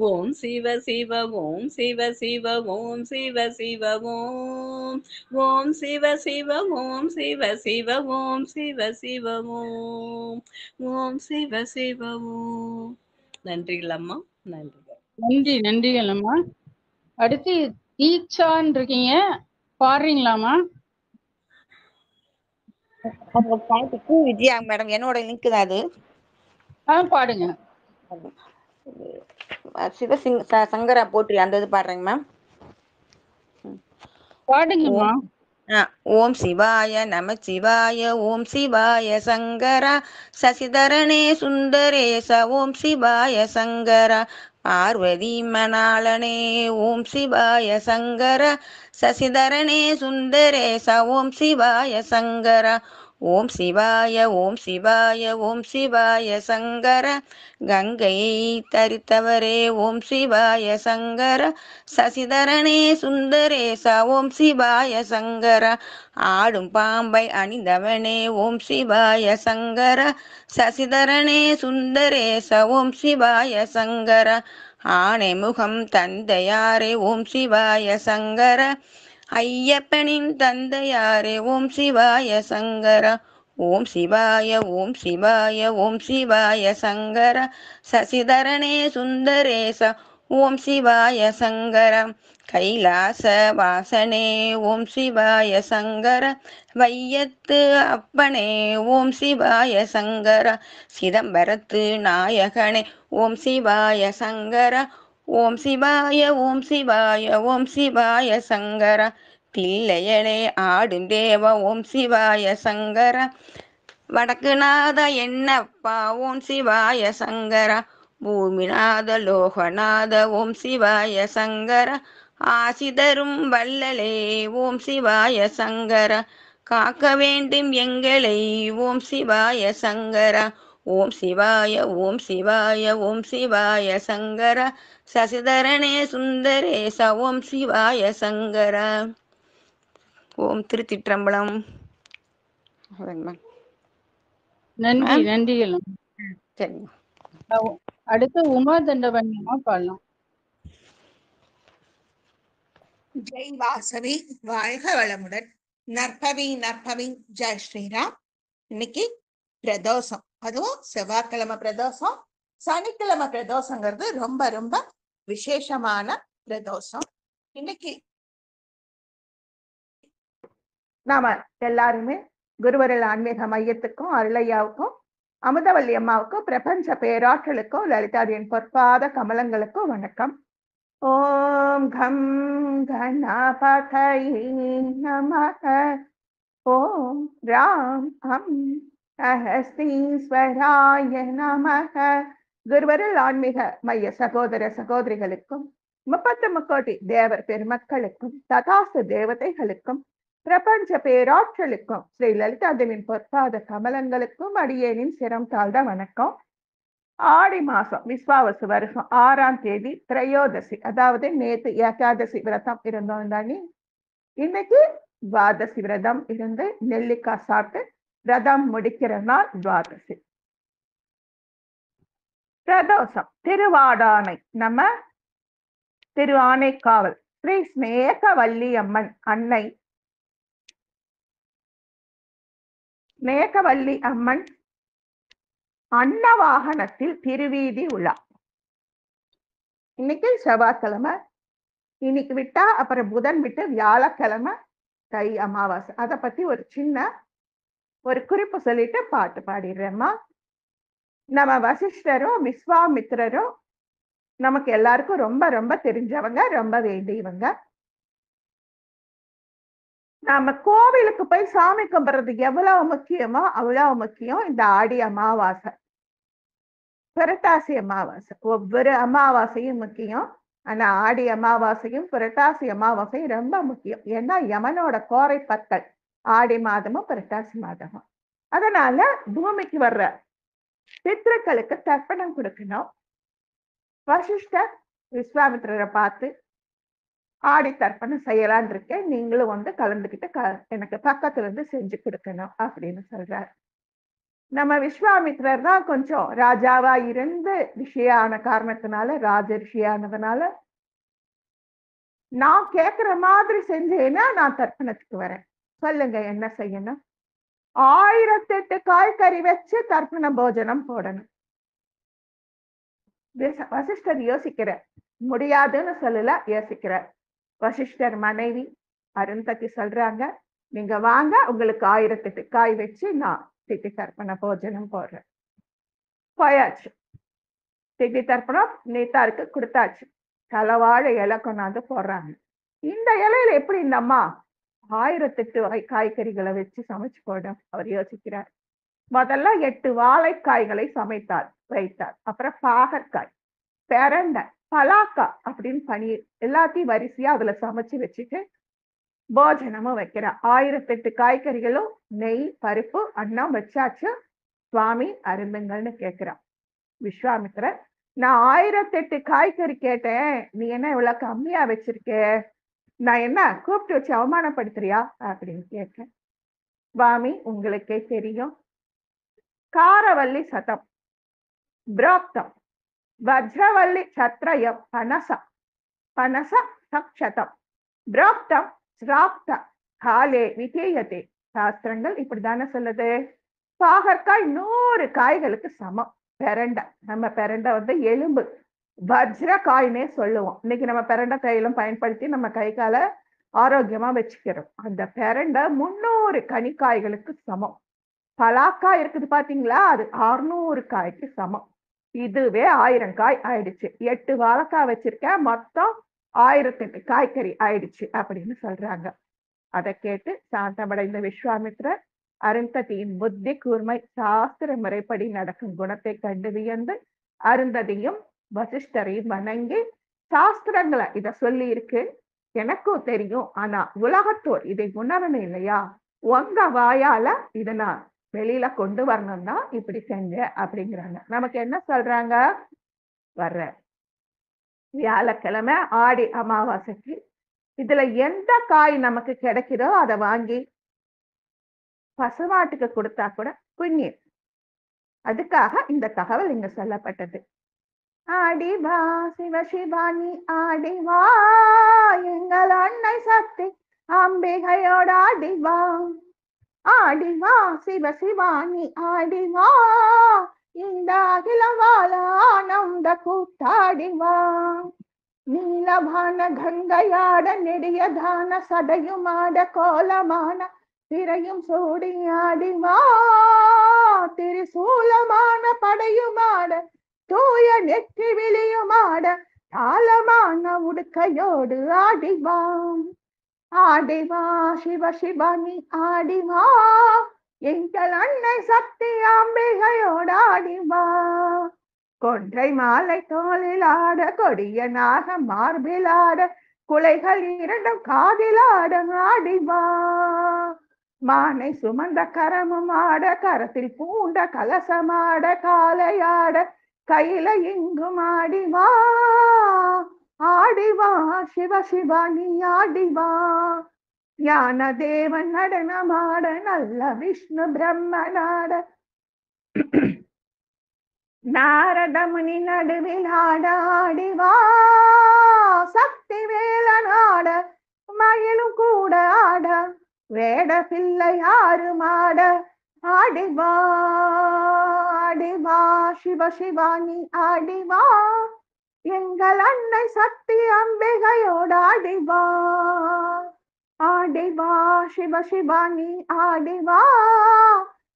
ஓம் சிவ சிவ ஓம் சிவ சிவ ஓம் சிவ சிவ ஓம். ஓம் சிவ சிவ ஓம் சிவ சிவ ஓம் சிவ சிவ ஓம். ஓம் சிவ சிவ ஓம். நன்றிகள் அம்மா, நன்றிகள். நன்றிகள் அம்மா. அடுத்து தீட்சான்னு இருக்கீங்க, பாடுறீங்களாமா? விஜயா மேடம், என்னோட லிங்க் தான் அது. பாடுங்க. சிவசிங் சங்கரா போற்றி அந்த இது பாடுறேங்க மேம். பாடுங்கம்மா. ஓம் சிவாய நம சிவாய ஓம் சிவாய சங்கரா சசிதரனே சுந்தரேச ஓம் சிவாய சங்கரா பார்வதி மணாளனே ஓம் சிவாய சங்கரா சசிதரனே சுந்தரேச ஓம் சிவாய சங்கரா ஓம் சிவாய ஓம் சிவாய ஓம் சிவாய சங்கர கங்கையை தரித்தவரே ஓம் சிவாய சங்கர சசிதரனே சுந்தரேச ஓம் சிவாய சங்கர ஆடும் பாம்பை அணிந்தவனே ஓம் சிவாய சங்கர சசிதரனே சுந்தரேச ஓம் சிவாய சங்கர ஆனை முகம் தந்தையாரே ஓம் சிவாய சங்கர ஐயப்பனின் தந்தையாரே ஓம் சிவாய சங்கர ஓம் சிவாய ஓம் சிவாய ஓம் சிவாய சங்கர சசிதரனே சுந்தரேச ஓம் சிவாய சங்கர கைலாச வாசனே ஓம் சிவாய சங்கர வையத்து அப்பனே ஓம் சிவாய சங்கர சிதம்பரத்து நாயகனே ஓம் சிவாய சங்கர ஓம் சிவாய ஓம் சிவாய ஓம் சிவாய சங்கர தில்லையனே ஆடும் தேவ ஓம் சிவாய சங்கர வடக்குநாத என்னப்பா ஓம் சிவாய சங்கர பூமிநாத லோகநாத ஓம் சிவாய சங்கர ஆசிதரும் வல்லலே ஓம் சிவாய சங்கர காக்க வேண்டும் எங்களை ஓம் சிவாய சங்கர ஓம் சிவாய ஓம் சிவாய ஓம் சிவாய சங்கர சசிதரனே சுந்தரேச ஓம் சிவாய சங்கர. ஓம் திருச்சிற்றம்பலம். நன்றிகள். சரிங்க. அடுத்து உமா தண்டவன்யமா பாடலாம். ஜெய் வாசவி, வாழ்க வளமுடன். நற்பவி நற்பவி, ஜெய் ஸ்ரீராம். இன்னைக்கு பிரதோஷம், அதுவும் செவ்வாய்க்கிழமை பிரதோஷம். சனிக்கிழமை பிரதோஷங்கிறது ரொம்ப ரொம்ப விசேஷமான பிரதோஷம். இன்னைக்கு நாம எல்லாருமே குருவரல் ஆன்மீக மையத்துக்கும் அருளையாவுக்கும் அமுதவல்லி அம்மாவுக்கும் பிரபஞ்ச பேராற்றலுக்கும் லலிதாதியின் பொற்பாத கமலங்களுக்கும் வணக்கம். ஓம் கம் கணபதயே நமக. ஓம் ராம் ஹம் ஹஸ்தீஸ்வராய நமக. குருவரல் ஆன்மீக மைய சகோதர சகோதரிகளுக்கும் 33 கோடி தேவர் பெருமக்களுக்கும் ததாசு தேவதைகளுக்கும் பிரபஞ்ச பேராற்றலுக்கும் ஸ்ரீ லலிதாதேவியின் பொற்பாத கமலங்களுக்கும் அடியேனின் சிரம் தாழ்ந்த வணக்கம். ஆடி மாசம் விஸ்வாவசு வருஷம் 6ஆம் தேதி திரையோதசி, அதாவது நேத்து ஏகாதசி விரதம் இருந்தோம் தானே. இன்னைக்கு துவாதசி விரதம் இருந்து நெல்லிக்காய் சாப்பிட்டு விரதம் முடிக்கிற நாள் துவாதசி. பிரதோஷம் திருவாடானை, நம்ம திரு ஆனைக்காவல் ஸ்ரீ ஸ்நேகவல்லி அம்மன் அன்னை, ஸ்நேகவல்லி அம்மன் அன்னவாகனத்தில் திருவீதி உலா. இன்னைக்கு செவ்வாய்க்கிழமை, இன்னைக்கு விட்டா அப்புறம் புதன் விட்டு வியாழக்கிழமை தை அமாவாசை. அதை பத்தி ஒரு சின்ன ஒரு குறிப்பு சொல்லிட்டு பாட்டு பாடிடுறேம்மா. நம்ம வசிஷ்டரும் விஸ்வாமித்திரரும் நமக்கு எல்லாருக்கும் ரொம்ப ரொம்ப தெரிஞ்சவங்க, ரொம்ப வேண்டியவங்க. நாம கோவிலுக்கு போய் சாமி கும்பிடுறது எவ்வளவு முக்கியமோ அவ்வளவு முக்கியம் இந்த ஆடி அமாவாசை, புரட்டாசி அமாவாசை. ஒவ்வொரு அமாவாசையும் முக்கியம். ஆனா ஆடி அமாவாசையும் புரட்டாசி அமாவாசையும் ரொம்ப முக்கியம். ஏன்னா யமனோட கோரை பற்கள் ஆடி மாதமும் புரட்டாசி மாதமும். அதனால பூமிக்கு வர்ற பித்ருக்களுக்கு தர்ப்பணம் கொடுக்கணும். வசிஷ்டர் விஸ்வாமித்திரரை பார்த்து ஆடி தர்ப்பணம் செய்யலான் இருக்கேன், நீங்களும் வந்து கலந்துக்கிட்டு எனக்கு பக்கத்துல இருந்து செஞ்சு கொடுக்கணும் அப்படின்னு சொல்றாரு. நம்ம விஸ்வாமித்திரர் தான் கொஞ்சம் ராஜாவா இருந்து ரிஷியான காரணத்தினால, ராஜ ரிஷியானதுனால, நான் கேட்கிற மாதிரி செஞ்சேன்னா நான் தர்ப்பணத்துக்கு வரேன், சொல்லுங்க என்ன செய்யணும். 1008 காய்கறி வச்சு தர்ப்பண போஜனம் போடணும். வசிஷ்டர் யோசிக்கிற, முடியாதுன்னு சொல்லல, யோசிக்கிறார். வசிஷ்டர் மனைவி அருந்ததி சொல்றாங்க, நீங்க வாங்க, உங்களுக்கு 1008 காய் வச்சு நான் திட்டி தர்ப்பண போஜனம் போடுறேன். போயாச்சு, திட்டி தர்ப்பணம் நீத்தாருக்கு கொடுத்தாச்சு. தலவாழை இலை கொண்டாந்து போடுறாங்க. இந்த இலையில எப்படி இந்த அம்மா 1008 காய்கறிகளை வச்சு சமைச்சு போடும்? அவர் யோசிக்கிறார். முதல்ல 8 வாழைக்காய்களை வைத்தார். அப்புறம் பாகற்காய், பெரண்டை, பலாக்கா அப்படின்னு பனீர் எல்லாத்தையும் வரிசையா அதுல சமைச்சு வச்சுட்டு போஜனமும் வைக்கிறார். 1008 காய்கறிகளும் நெய், பருப்பு, அன்னம் வச்சாச்சு. சுவாமி அருந்துங்கள்னு கேட்கிறான். விஸ்வாமித்திரர், நான் 1008 காய்கறி கேட்டேன், நீ என்ன இவ்வளவு கம்மியா வச்சிருக்க? நான் என்ன கூப்பிட்டு வச்சு அவமானப்படுத்துறியா அப்படின்னு கேட்டேன். சுவாமி, உங்களுக்கே தெரியும், காரவல்லி சதம், பிராப்தம், வஜ்ரவல்லி சத்ரயம், பனச சக்ஷதம், பிராப்தம் ஸ்ராப்த காலே விதேயதே. சாஸ்திரங்கள் இப்படிதானே சொல்லுது. பாகற்காய் 100 காய்களுக்கு சமம். பெரண்டை, நம்ம பெரண்டை வந்து எலும்பு, வஜ்ர காய்னே சொல்லுவோம். இன்னைக்கு நம்ம பெரண்டை தைலம் பயன்படுத்தி நம்ம கை காலை ஆரோக்கியமா வச்சுக்கிறோம். அந்த பெரண்டை 300 கனிக்காய்களுக்கு சமம். பலாக்காய் இருக்குது பாத்தீங்களா, அது 600 காய்க்கு சமம். இதுவே 1000 காய் ஆயிடுச்சு. 8 வாழைக்காய் வச்சிருக்கேன், மொத்தம் 1008 காய்கறி ஆயிடுச்சு அப்படின்னு சொல்றாங்க. அதை கேட்டு சாந்தமடைந்த விஸ்வாமித்திரர் அருந்ததியின் புத்தி கூர்மை, சாஸ்திர முறைப்படி நடக்கும் குணத்தை கண்டு வியந்து அருந்ததியும் வசிஷ்டரையும் வணங்கி, சாஸ்திரங்களை இத சொல்லி இருக்கு, எனக்கும் தெரியும், ஆனா உலகத்தோர் இதை உணரணும் இல்லையா, உங்க வாயால இதை நான் வெளியில கொண்டு வரணும்னா இப்படி செஞ்ச அப்படிங்கிறாங்க. நமக்கு என்ன சொல்றாங்க, வர்ற வியாழக்கிழமை ஆடி அமாவாசைக்கு இதுல எந்த காய் நமக்கு கிடைக்குதோ அதை வாங்கி பசுமாட்டுக்கு கொடுத்தா கூட புண்ணியம். அதுக்காக இந்த தகவல் இங்க சொல்லப்பட்டது. ஆடிவா சிவசிவானி ஆடிவா, எங்கள் அன்னை சக்தி அம்பிகையோட ஆடிவா. ஆடிவா சிவசிவானி ஆடிவா, இந்த அகிலம் வாழ ஆனந்த கூத்தாடிவா. நீலவான கங்கையாட நெடியதான சடையுமாட கோலமான திரையும் சூடி ஆடிவா. திரிசூலமான படையுமாட தூய நெற்றி விழியுமாட தாளமான உடுக்கையோடு ஆடிவா. ஆடிவா சிவசிவானி ஆடிவா, எங்கள் அன்னை சக்தி அம்பிகையோடு ஆடிவா. கொன்றை மாலை தோளில் ஆட, கொடிய நாக மார்பில் ஆட, குலைகள் 2 காதிலாட ஆடிவா. மானை சுமந்த கரமும் ஆட, கரத்தில் பூண்ட கலசமாட, காலையாட, கையில இங்கும் ஆடிவா ஆடிவா சிவ சிவா நீ ஆடிவா ஞான தேவன் நடனமாட நல்ல விஷ்ணு பிரம்மனாட நாரதமுனி நடுவில் ஆடிவா சக்தி வேலனாட மயிலும் கூட ஆட வேட பிள்ளை ஆறும் ஆட ஆடிவா ஆடிவா சிவ சிவானி ஆடிவா எங்கள் அன்னை சக்தி அம்பிகையோடு ஆடிவா ஆடிவா சிவ சிவானி ஆடிவா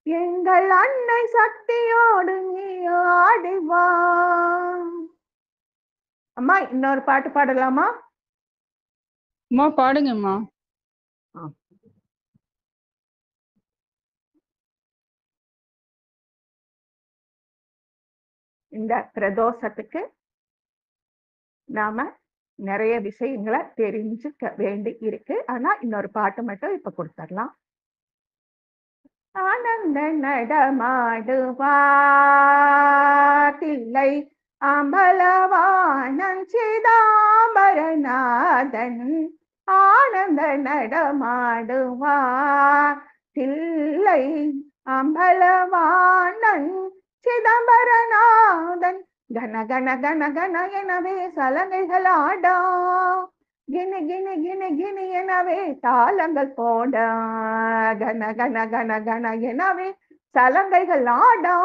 எங்கள் அன்னை சக்தியோடு நீ ஆடிவா. அம்மா இன்னொரு பாட்டு பாடலாமா? அம்மா பாடுங்கம்மா. இந்த பிரதோஷத்துக்கு நாம நிறைய விஷயங்களை தெரிஞ்சுக்க வேண்டி இருக்கு. ஆனா இன்னொரு பாட்டு மட்டும் இப்ப கொடுத்துடலாம். ஆனந்த நடமாடுவாத்தில்லை அம்பலவானன் சிதாம்பரநாதன் ஆனந்த நடமாடுவாத்தில்லை அம்பலவானன் சிதம்பரநாதன் கன கன கன கன எனவே சலங்கைகள் ஆடா கிணி கிணி கிணி கிணி எனவே தாளங்கள் போட கன கன கன கன எனவே சலங்கைகள் ஆடா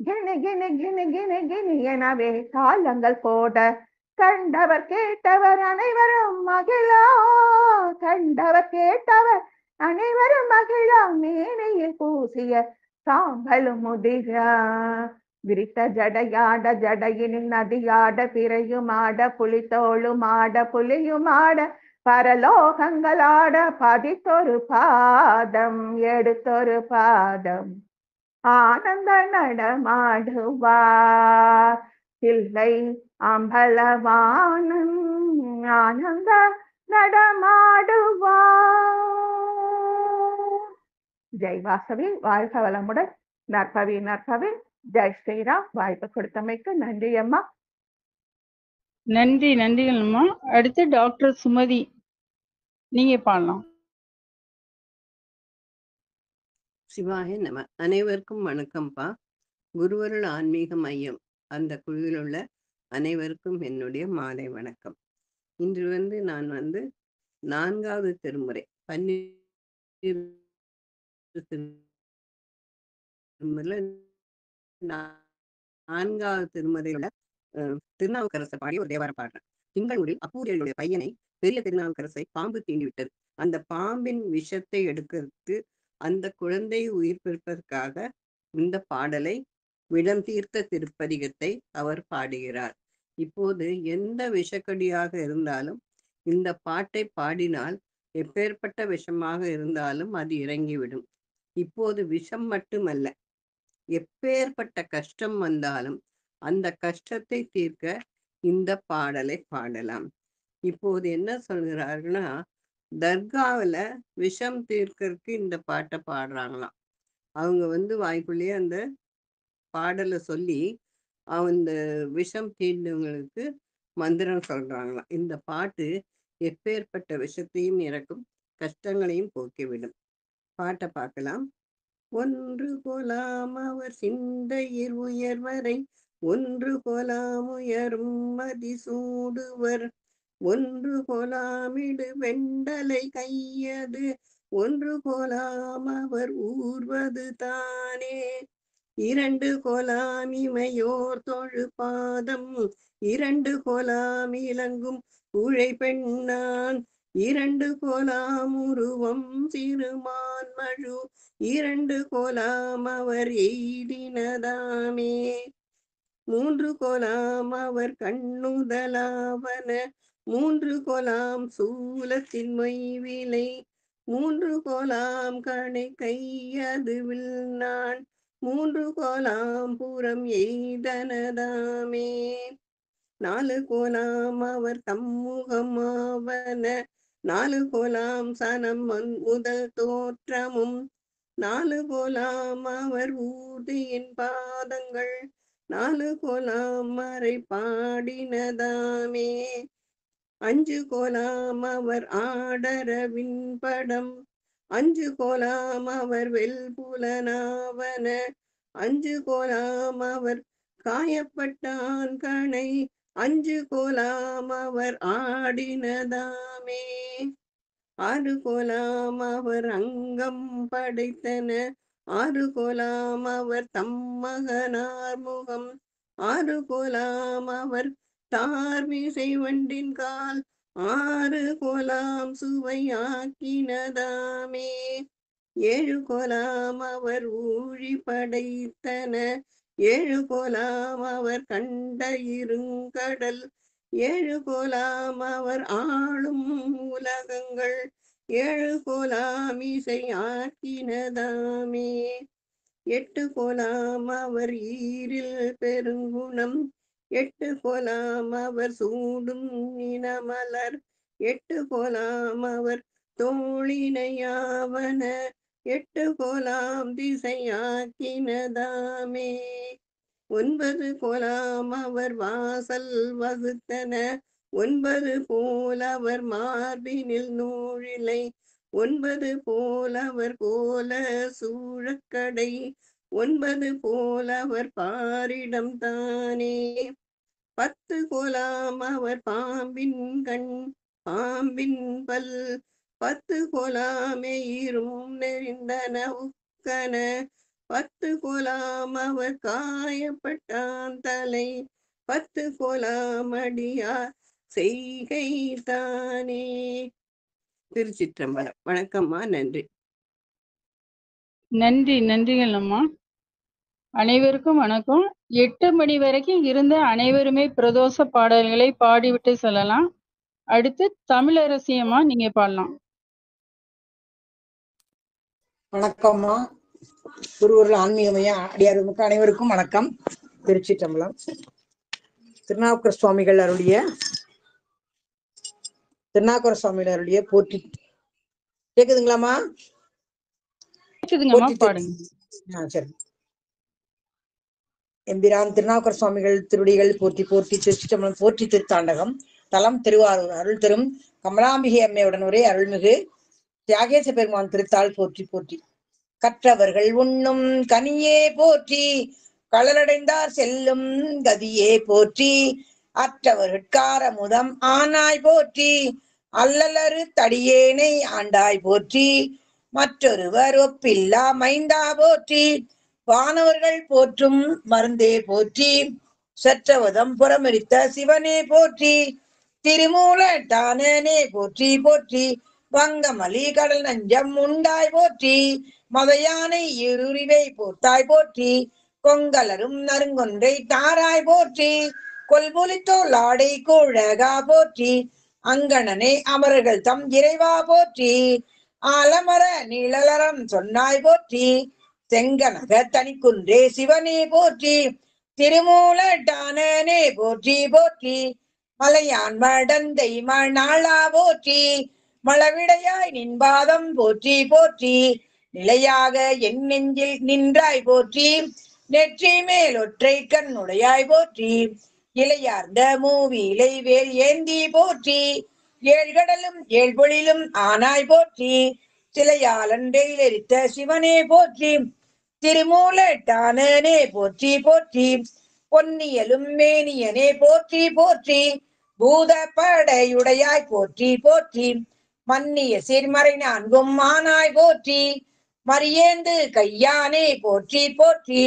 கிணி கிணி கிணி கிணி கிணி எனவே தாளங்கள் போட கண்டவர் கேட்டவர் அனைவரும் மகிழா கண்டவர் கேட்டவர் அனைவரும் மகிழா மேனையில் பூசிய சாம்பலும் முதிரா விரித்த ஜடையாட ஜடையினில் நதியாட பிறையுமாட புலித்தோளுமாட புலியுமாட பரலோகங்களாட பதித்தொரு பாதம் எடுத்தொரு பாதம் ஆனந்த நடமாடுவார் இல்லை அம்பலவானன் ஆனந்த நடமாடுவார். ஜெய் வாசவி, வாழ்க வளமுடன். நற்பவி நற்பவி. ஜெய் ஸ்ரீராம். வாய்ப்பு கொடுத்தமைக்கு நன்றி அம்மா. நன்றி, நன்றிகள் அம்மா. அடுத்து டாக்டர் சுமதி, நீங்க பாடலாம். சிவாய நம. அனைவருக்கும் வணக்கம்ப்பா. குருவருள் ஆன்மீக மையம் அந்த குழுவில் உள்ள அனைவருக்கும் என்னுடைய மாலை வணக்கம். இன்று நான் 4வது திருமுறை 4வது திருமுறையில திருநாவுக்கரசர் பாடி ஒரு தேவாரம் பாடுறேன். திங்களூரில் அப்பூரியருடைய பையனை பெரிய திருநாவுக்கரசை பாம்பு தீண்டி விட்டது. அந்த பாம்பின் விஷத்தை எடுக்கிறதுக்கு அந்த குழந்தை உயிர் பிறப்பதற்காக இந்த பாடலை விடம் தீர்த்த திருப்பதிகத்தை அவர் பாடுகிறார். இப்போது எந்த விஷக்கடியாக இருந்தாலும் இந்த பாட்டை பாடினால் எப்பேற்பட்ட விஷமாக இருந்தாலும் அது இறங்கிவிடும். இப்போது விஷம் மட்டுமல்ல, எப்பேற்பட்ட கஷ்டம் வந்தாலும் அந்த கஷ்டத்தை தீர்க்க இந்த பாடலை பாடலாம். இப்போது என்ன சொல்கிறார்கள்னா, தர்காவில் விஷம் தீர்க்கறதுக்கு இந்த பாட்டை பாடுறாங்களாம். அவங்க வாய்க்குள்ளேயே அந்த பாடலை சொல்லி அந்த விஷம் தீண்டவங்களுக்கு மந்திரம் சொல்றாங்களாம். இந்த பாட்டு எப்பேற்பட்ட விஷத்தையும் இறக்கும், கஷ்டங்களையும் போக்கிவிடும். பாட்டை பார்க்கலாம். ஒன்று கொலாம் அவர் சிந்தையில் உயர்வரை ஒன்று கொலாம் உயரும் மதி சூடுவர் ஒன்று கொலாமிடு வெண்டலை கையது ஒன்று கொலாம் அவர் ஊர்வது தானே இரண்டு கொலாம் இமையோர் தொழு பாதம் இரண்டு கொலாம் இலங்கும் உழை பெண்ணான் இரண்டு கொலாம் உருவம் சிறுமான் மழு இரண்டு கொலாம் அவர் எய்தினதாமே மூன்று கொலாம் அவர் கண்ணுதலாவன மூன்று கொலாம் சூலத்தின் மொய்விலை மூன்று கொலாம் கணை கையதுவில் நான் மூன்று கொலாம் புறம் எய்தனதாமே நாலு கோலாம் அவர் தம்முகமாவன நாலு கோலாம் சனம் முதல் தோற்றமும் நாலு கோலாம் அவர் ஊதியின் பாதங்கள் 4 கோலாம் மறை பாடினதாமே. 5 கோலாம் அவர் ஆடரவின் படம், 5 கோலாம் அவர் வெல்புலனாவன, 5 கோலாம் அவர் காயப்பட்டான் கணை, 5 கோலாம் அவர் ஆடினதாமே. 6 கோலாம் அவர் அங்கம் படைத்தன, 6 கோலாம் அவர் தம்மகனார் முகம், 6 கோலாம் அவர் தார்மிசை வண்டின் கால், 6 கோலாம் சுவையாக்கினதாமே. 7 கோலாம் அவர் ஊழி படைத்தன, 7 கோலாம் அவர் கண்ட இருங்கடல், 7 கோலாம் அவர் ஆளும் உலகங்கள், 7 கோலாம் இசை ஆக்கினதாமே. 8 கோலாம் அவர் ஈரில் பெருங்குணம், 8 கோலாம் அவர் சூடும் இனமலர், 8 கோலாம் அவர் தோழினையாவன, 8 கோலாம் திசையாக்கினதாமே. 9 கோலாம் அவர் வாசல் வகுத்தன, 9 போல் அவர் மார்பினில் நூழிலை, 9 போல் அவர் கோல சூழக்கடை, 9 போல் அவர் பாரிடம் தானே. 10 கோலாம் அவர் பாம்பின் கண் பாம்பின் பல், 10 கோலாமே இரும் நெறிந்தன உக்கன, 10 கோலாம் அவர் காயப்பட்டான் தலை, 10 கோலாம் அடியார் செய்கை தானே. திருச்சிற்றம்பலம். வணக்கம்மா. நன்றி. நன்றிகள் அம்மா. அனைவருக்கும் வணக்கம். 8 மணி வரைக்கும் இருந்த அனைவருமே பிரதோஷ பாடல்களை பாடிவிட்டு செல்லலாம். அடுத்து தமிழரசி அம்மா, நீங்க பாடலாம். வணக்கம்மா. குருவருள் ஆன்மீகமையா அடியார்களுக்கு அனைவருக்கும் வணக்கம். திருச்சிற்றம்பலம். திருநாவுக்கர சுவாமிகள் அருளிய போற்றி. கேக்குதுங்களாமா? சரி. எம்பிரான் திருநாவுக்கர சுவாமிகள் திருடிகள் போற்றி போற்றி. திருச்சிற்றம்பலம். போற்றி திருத்தாண்டகம். தலம் திருவாரூர். அருள் தரும் கமலாம்பிகை அம்மையுடன் ஒரே அருள்மிகு தியாகேச பெருமான் திருத்தாள் போற்றி போற்றி. கற்றவர்கள் உண்ணும் கனியே போற்றி, களலடைந்தார் செல்லும் கதியே போற்றி, அற்றவர்கார முதம் ஆனாய் போற்றி, அல்லலரு தடியேனை ஆண்டாய் போற்றி, மற்றொருவர் ஒப்பில்லா மைந்தா போற்றி, வானவர்கள் போற்றும் மருந்தே போற்றி, சற்றவதம் புறமரித்த சிவனே போற்றி, திருமூல தானே போற்றி போற்றி, வங்கமலி கடல் நஞ்சம் உண்டாய் போற்றி, மதையானை இருரிவை போர்த்தாய் போற்றி, கொங்கலரும் நறுங்கொன்றை தாராய் போற்றி, கொல்புலித்தோல் ஆடை கூழகா போற்றி, அங்கணனே அமரர்கள் தம் இறைவா போற்றி, ஆலமர நீளலரம் சொன்னாய் போற்றி, செங்கனக தனிக்குன்றே சிவனே போற்றி, திருமூல டானே போற்றி போற்றி, மலையான் மடந்தை மணாளா போற்றி, மளவிடையாய் நின்பாதம் போற்றி போற்றி, நிலையாக என் நெஞ்சில் நின்றாய் போற்றி, நெற்றி மேல் ஒற்றை கண்ணுடையாய் போற்றி, இலையார்ந்த மூவிலை வேல் ஏந்தி போற்றி, ஏழ்கடலும் ஏழ்பொழிலும் ஆனாய் போற்றி, சிலையாலன்றையில் எரித்த சிவனே போற்றி, திருமூல டானே போற்றி போற்றி, பொன்னியலும் மேனியனே போற்றி போற்றி, பூத படையுடையாய் போற்றி போற்றி, மன்னிய சீர்மறை நான்கும் ஆனாய் போற்றி, மரியேந்து கையானே போற்றி போற்றி,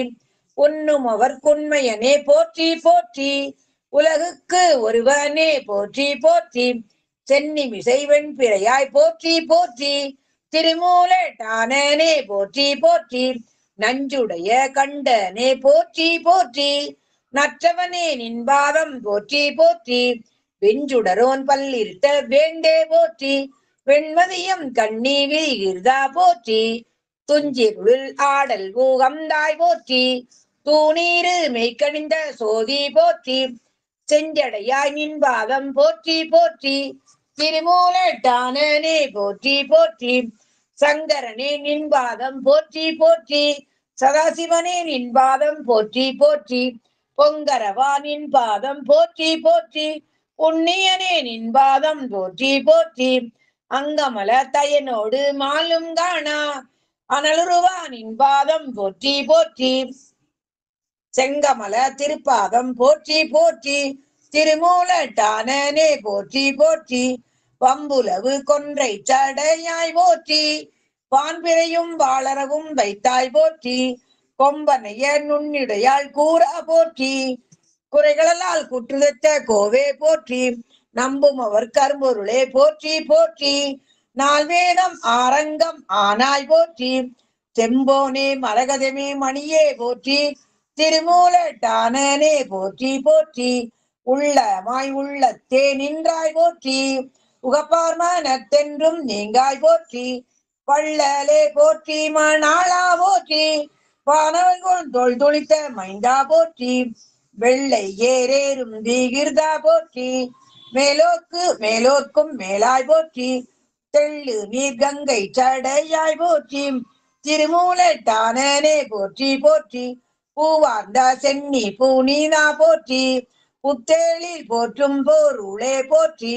உண்ணும் அவர் குன்மையனே போற்றி போற்றி, உலகுக்கு ஒருவனே போற்றி போற்றி, சென்னிமிசை வெண்பிறையாய் போற்றி போற்றி, திருமூல டானே போற்றி போற்றி, நஞ்சுடைய கண்டனே போற்றி போற்றி, நற்றவனே நின்பாதம் போற்றி போற்றி, வெஞ்சுடரோன் பல்லிருத்த வேண்டே போற்றி, வெண்மதியம் கண்ணி விரிகிருதா போற்றி, துஞ்சிருள் ஆடல் ஊகந்தாய் போற்றி, தூணீரு மெய்கணிந்த சோதி போற்றி, செஞ்சடையாய் நின்பாதம் போற்றி போற்றி, திருமூல டானே போற்றி போற்றி, சங்கரனே நின்பாதம் போற்றி போற்றி, சதாசிவனே நின்பாதம் போற்றி போற்றி, பொங்கரவானின் பாதம் போற்றி போற்றி, புண்ணியனே நின் பாதம் போற்றி போற்றி, அங்கமல தயனோடு மாலும் காணா அனலுருவானின் பாதம் போற்றி போற்றி, செங்கமல திருப்பாதம் போற்றி போற்றி, திருமூலட்டானனே போற்றி போற்றி, பம்புலவு கொன்றை சடையாய் போற்றி, பான்பிரையும் வாளரவும் வைத்தாய் போற்றி, கொம்பனைய நுண்ணிடையாள் கூறா போற்றி, குறைகளால் குற்றுதத்த கோவே போற்றி, நம்பும் அவர் கரும்பொருளே போற்றி போற்றி, நால்வேதம் ஆரங்கம் ஆனாய் போற்றி, செம்போனே மரகதமே மணியே போற்றி, திருமூலட்டானனே போற்றி போற்றி, உள்ளமாய் உள்ளத்தே நின்றாய் போற்றி, உகப்பார் மனத்தென்றும் நீங்காய் போற்றி, பள்ளலே போற்றி மணாளா போற்றி, பானவன் தோல் துளித்த மைந்தா போற்றி, வெள்ளை ஏரேறும் தீகிர்தா போற்றி, மேலோர்க்கும் மேலாய் போற்றி, தெள்ளு நீர் கங்கை சடையாய் போற்றி, திருமூலட்டானனே போற்றி போற்றி, பூவார்ந்த சென்னி பூனினா போற்றி, புத்தேளில் போற்றும் போருளே போற்றி,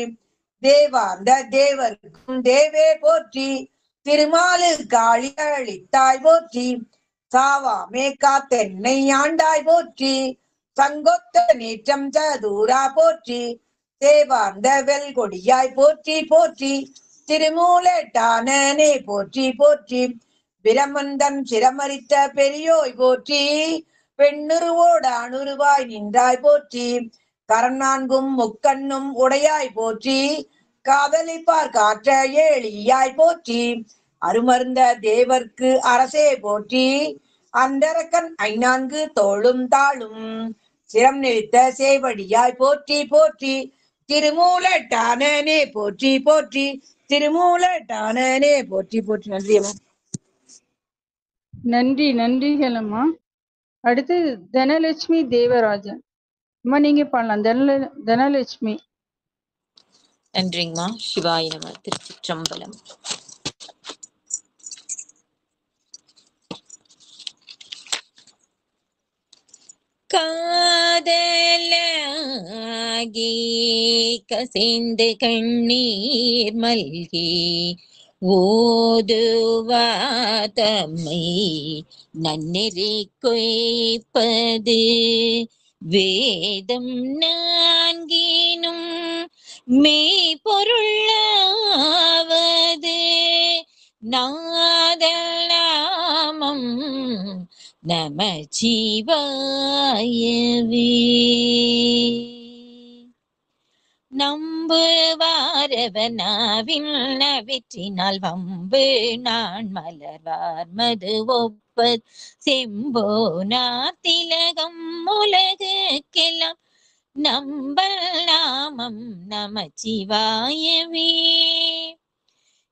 தேவார்ந்த தேவர்க்கும் தேவே போற்றி, திருமாலு காளி அளித்தாய் போற்றி, சாவாமே காத்தென்னை ஆண்டாய் போற்றி, சங்கொத்த நேற்றம் சதூரா போற்றி, தேவார்ந்த வெல்கொடியாய் போற்றி போற்றி, திருமூலட்டானனே போற்றி போற்றி, பிரமந்தன் சிரமரித்த பெரியோய் போற்றி, பெண்ணுருவோடு அணுருவாய் நின்றாய் போற்றி, கரம் நான்கும் முக்கண்ணும் உடையாய் போற்றி, காதலிப்பார் காற்ற ஏழியாய் போற்றி, அருமருந்த தேவர்க்கு அரசே போற்றி, அந்தரக்கன் ஐநான்கு தோளும் தாளும் சிரம் நிறுத்த சேவடியாய் போற்றி போற்றி, திருமூலட்டானனே போற்றி போற்றி, திருமூலட்டானனே போற்றி போற்றி. நன்றி அம்மா. நன்றி, நன்றிகள் அம்மா. அடுத்து தனலட்சுமி தேவராஜன் அம்மா, நீங்க பாடலாம். தனலட்சுமி. நன்றிங்கம்மா. சிவாய நம. திருச்சிற்றம்பலம். காதலாகி கசிந்து கண்ணீர் மல்கி ஓதுவாதம்மை நன்னெறி கொய்ப்பது வேதம் நான்கினும் மெய்பொருளாவது நாதல் நாமம் நமச்சிவாயவே. நம்புவாரவனாவின் நவிற்றினால் வம்பு நான் மலர்வார் மது ஒப்பத் செம்போனார் திலகம் உலகுக்கெல்லாம் நம்பல் நாமம் நமச்சிவாயவே.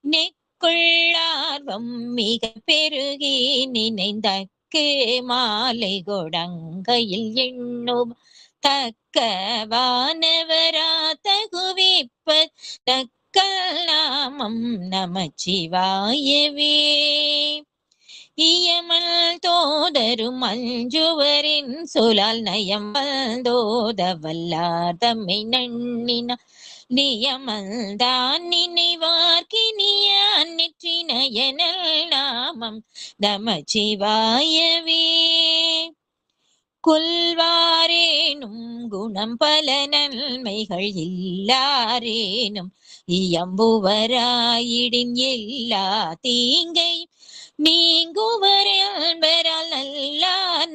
நெக்குள்ளார்வம் மிக பெருகி நினைந்தக்கு மாலை கொடங்கையில் எண்ணும் தக்க வானவரா தகுவிப்ப தக்கல் நாமம் நமச்சிவாயவே. இயமல் தோதரும் அஞ்சுவரின் சொலால் நயம் தோத வல்லார் தம்மை நண்ணின நியமல்தான் நினைவார்கினியான் நெற்றினயனல் நாமம் நமச்சிவாயவே. கொல்வாரேனும் குணம் பல நன்மைகள் இல்லாரேனும் இயம்புவராயிடின் எல்லா தீங்கை நீங்குவரால் நல்ல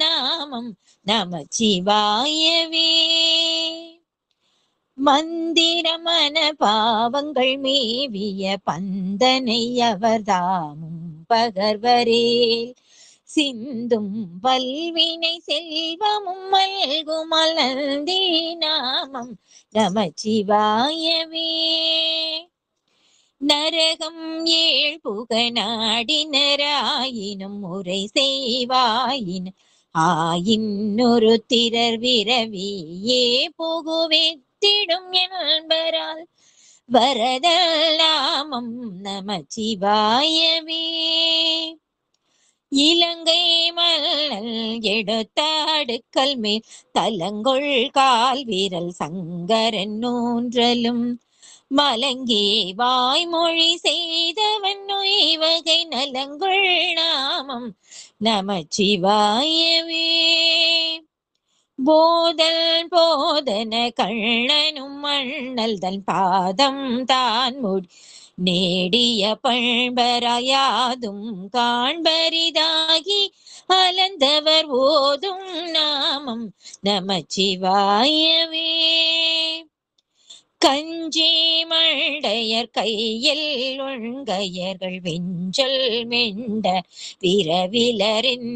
நாமம் நமச்சிவாயவே. மந்திரமன பாவங்கள் மேவிய பந்தனை அவர்தாமும் பகர்வரேல் சிந்தும் பல்வினை செல்வமும் மல்கும் அலந்தி நாமம் நமச்சிவாயவே. நரகம் ஏழ் புக நாடினராயினும் முறை செய்வாயின் ஆயின் ஒரு திரர் விரவியே புகுவித்திடும் என்பரால் வரதல் நாமம் நமச்சிவாயவே. இலங்கை மன்னல் எடுத்த அடுக்கல் மேல் தலங்கொள் கால் வீரல் சங்கரன் நூன்றலும் மலங்கே வாய்மொழி செய்தவன் நொய்வகை நலங்கொள் நாமம் நமச்சிவாயவே. போதல் போதன கண்ணனும் மண்ணல் தன் பாதம் தான் முடி நேடிய பண்பராயாதும் காண்பரிதாகி அலந்தவர் ஓதும் நாமம் நமச்சிவாயவே. கஞ்சி மண்டையர் கையில் ஒண்கையர்கள் வெஞ்சொல் மெண்ட விரவிலரின்பரால்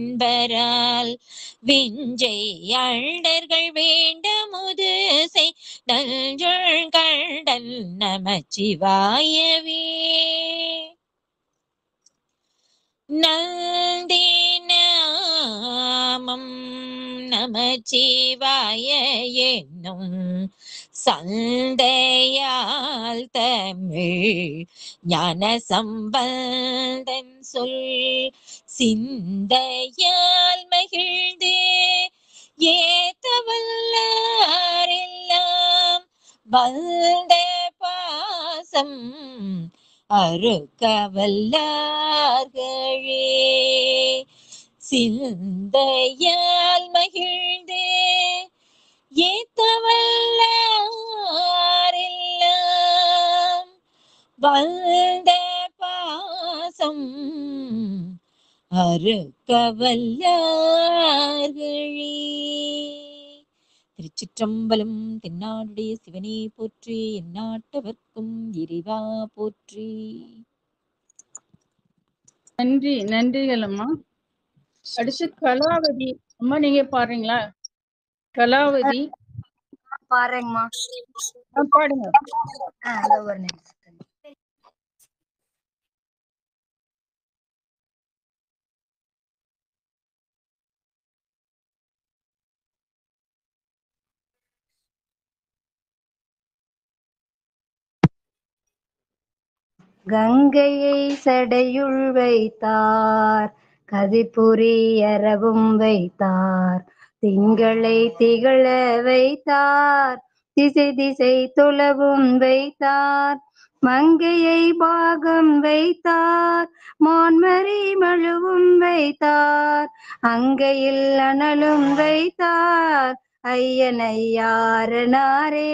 விஞ்சை அண்டர்கள் வேண்ட முதுசை நஞ்சொள் கண்டன் நமச்சிவாயவே. நந்தி நாமம் நமச்சிவாய என்னும் சந்தையால் தமிழ் ஞான சம்பந்தன் சொல் சிந்தையால் மகிழ்ந்தே ஏத்தவல்லாரெல்லாம் வந்த பாசம் அறுக்க வல்லார்களே. சிந்தையால் மகிழ்ந்தே ஏத்தவல்லாரெல்லாம் வந்த பாசம் அறுக்க வல்லார்களே. திருச்சிற்றம்பலம். தென்னாடுடைய சிவனே போற்றி, எந்நாட்டவர்க்கும் இறைவா போற்றி. நன்றி, நன்றிகள் அம்மா. அடுத்து கலாவதி அம்மா, நீங்க பாடுறீங்களா? கலாவதி பாருங்கம்மா. பாடுங்க. ஒரு நிமிஷம். கங்கையை சடையுள் வைத்தார், கதிபுரியரவும் வைத்தார், திங்களை திகழ வைத்தார், திசை திசை துளவும் வைத்தார், மங்கையை பாகம் வைத்தார், மான்மரி மழுவும் வைத்தார், அங்கையில் அனலும் வைத்தார், ஐயனையாரனாரே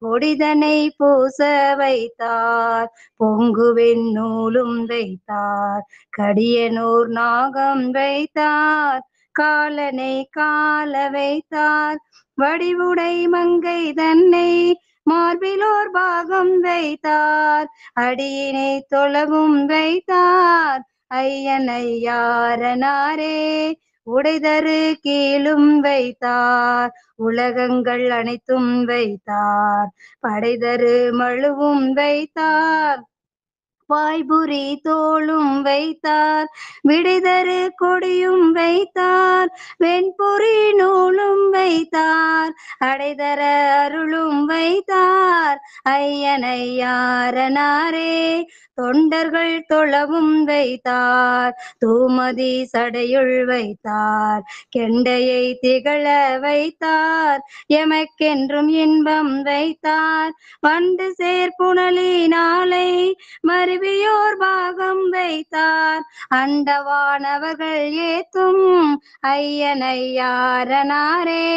பொடிதனை பூச வைத்தார், பொங்குவெண் நூலும் வைத்தார், கடியனூர் நாகம் வைத்தார், காலனை கால வைத்தார், வடிவுடை மங்கை தன்னை மார்பிலோர் பாகம் வைத்தார், அடியினை தொழவும் வைத்தார், ஐயனையாரனாரே உடைதரு கீழும் வைத்தார், உலகங்கள் அனைத்தும் வைத்தார், படைதரு மழுவும் வைத்தார், பாய்புரி தோளும் வைத்தார், விடைதரு கொடியும் வைத்தார், வெண்புரி நூலும் வைத்தார், அடைதர அருளும் வைத்தார், ஐயனையாரனாரே தொண்டர்கள் தொழவும் வைத்தார், தூமதி சடையுள் வைத்தார், கெண்டையை திகழ வைத்தார், எமக்கென்றும் இன்பம் வைத்தார், வண்டு சேர்ப்புணலி நாளை மருவியோர் பாகம் வைத்தார், அண்டவானவர்கள் ஏத்தும் ஐயனையாரனாரே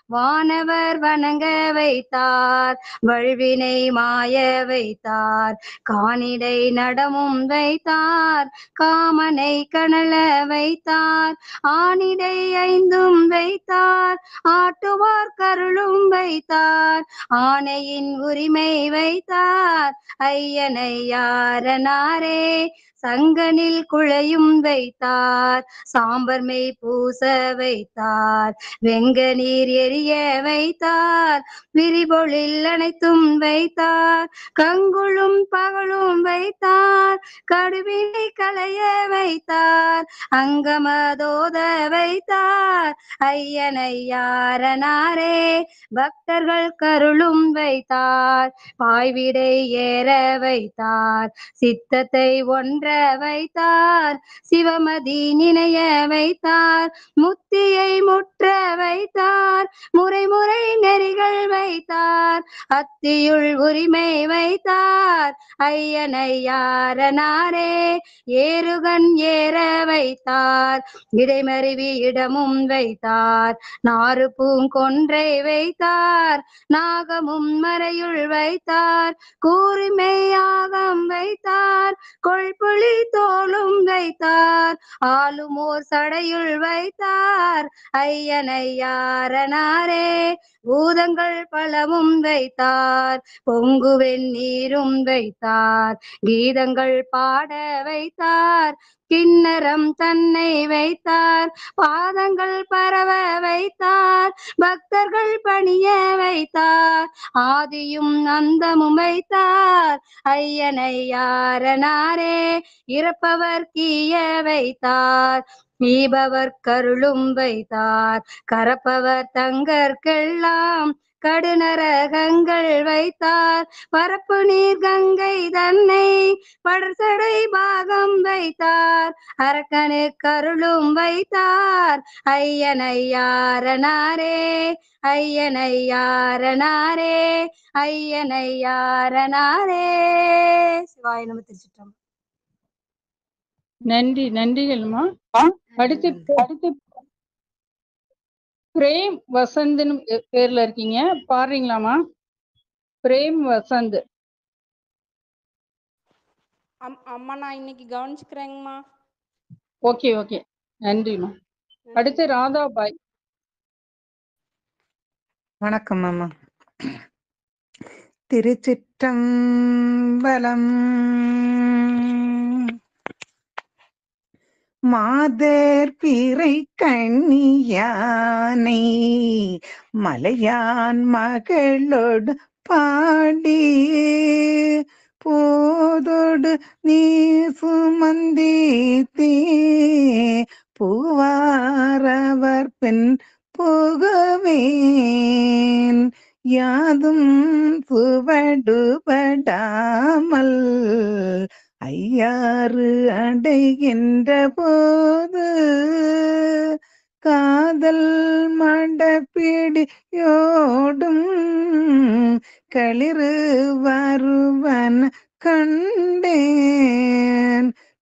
வானவர் வணங்க வைத்தார், வல்வினை மாய வைத்தார், காணிடை நடமும் வைத்தார், காமனை கனல வைத்தார், ஆணிடை ஐந்தும் வைத்தார், ஆட்டுவார் கருளும் வைத்தார், ஆணையின் உரிமை வைத்தார், ஐயனையாரனாரே சங்கனில் குழையும் வைத்தார், சாம்பர்மை பூச வைத்தார், வெங்க நீர் எரிய வைத்தார், விரிபொழில் அனைத்தும் வைத்தார், கங்குளும் பகலும் வைத்தார், கடுவினை களைய வைத்தார் அங்கமதோத வைத்தார் ஐயனையாரனாரே பக்தர்கள் கருளும் வைத்தார் பாய்விடை ஏற வைத்தார் சித்தத்தை ஒன்ற வைத்தார் சிவமதி நினைய வைத்தார் முத்தியை முற்ற வைத்தார் முறை முறை நெறிகள் வைத்தார் அத்தியுள் உரிமை வைத்தார் ஐயனையாரனாரே ஏறுகண் ஏற வைத்தார் இடைமருவி இடமும் வைத்தார் நாறு பூங்கொன்றை வைத்தார் நாகமும் மறையுள் வைத்தார் கூர்மையாகம் வைத்தார் கொள்புளி தோளும் வைத்தார் ஆளுமோர் சடையுள் வைத்தார் ஐயனையாரனாரே பூதங்கள் பலவும் வைத்தார் பொங்குவெண் நீரும் வைத்தார் கீதங்கள் பாட வைத்தார் கிண்ணறம் தன்னை வைத்தார் பாதங்கள் பரவ வைத்தார் பக்தர்கள் பணிய வைத்தார் ஆதியும் அந்தமும் வைத்தார் ஐயனையாரனாரே இறப்பவர் கீய வைத்தார் ஈபவர் கருளும் வைத்தார் கரப்பவர் தங்கற்கெல்லாம் கடுநரகங்கள் வைத்தார் பரப்பு நீர் கங்கை தன்னை படர்சடை பாகம் வைத்தார் அரக்கனு கருளும் வைத்தார் ஐயனையாரனாரே ஐயனையாரனாரே ஐயனையாரனாரே. சிவாய நம. திருச்சிற்றம்பலம். நன்றி, நன்றிகள்மா. அடுத்து பிரேம் வசந்த்னு பேர்ல இருக்கீங்க, பாடுறீங்களாமா? பிரேம் வசந்த். அம்மா நான் இன்னைக்கு கவனிச்சுக்கிறேங்கம்மா. ஓகே ஓகே, நன்றிம்மா. அடுத்து ராதாபாய். வணக்கம் அம்மா. திருச்சிற்றம்பலம். மாதர் பிறை கண்ணியானை மலையான் மகளோடு பாடி போதோடு நீ சுமந்தீத்தே பூவாரவர் பெண் புகவேன் யாதும் சுவடுபடாமல் ஐயாறு அடைகின்ற போது காதல் மடப்பிடியோடும் களிறு வருவன் கண்டேன்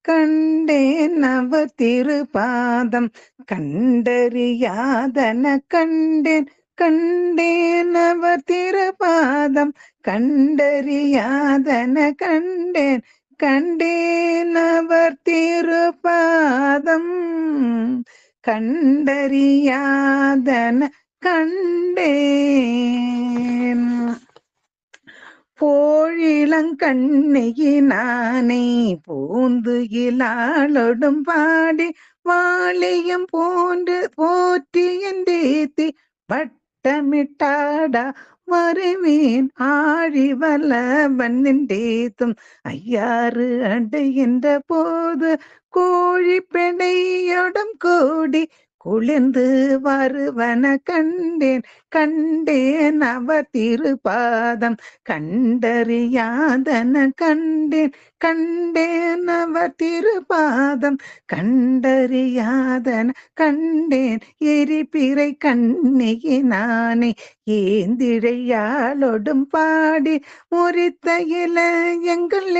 கண்டேன் அவர் திருபாதம் கண்டறியாதன கண்டேன் கண்டேன் அவர் திருபாதம் கண்டறியாதன கண்டேன் கண்டேன் அவர் திருபாதம் கண்டறியாதன கண்டேன். போழிளங்கண்ணியினானை பூந்து இலாளொடும் பாடி வாழியம் போன்று போற்றி என்றேத்தி வட்டமிட்டாடா வருவேன் ஆழி வல்லவன் நின்றேத்தும் ஐயாறு அடைகின்ற போது கோழி பெடையோடும் கூடி குளிர்ந்து வருவன கண்டேன் கண்டேன் அவர் திருபாதம் கண்டறியாதன கண்டேன் கண்டேன் அவர் திருபாதம் கண்டறியாதன கண்டேன் எரிபிறை கண்ணியினானை ஏந்திழையாளொடும் பாடி முறித்த இளையங்கள்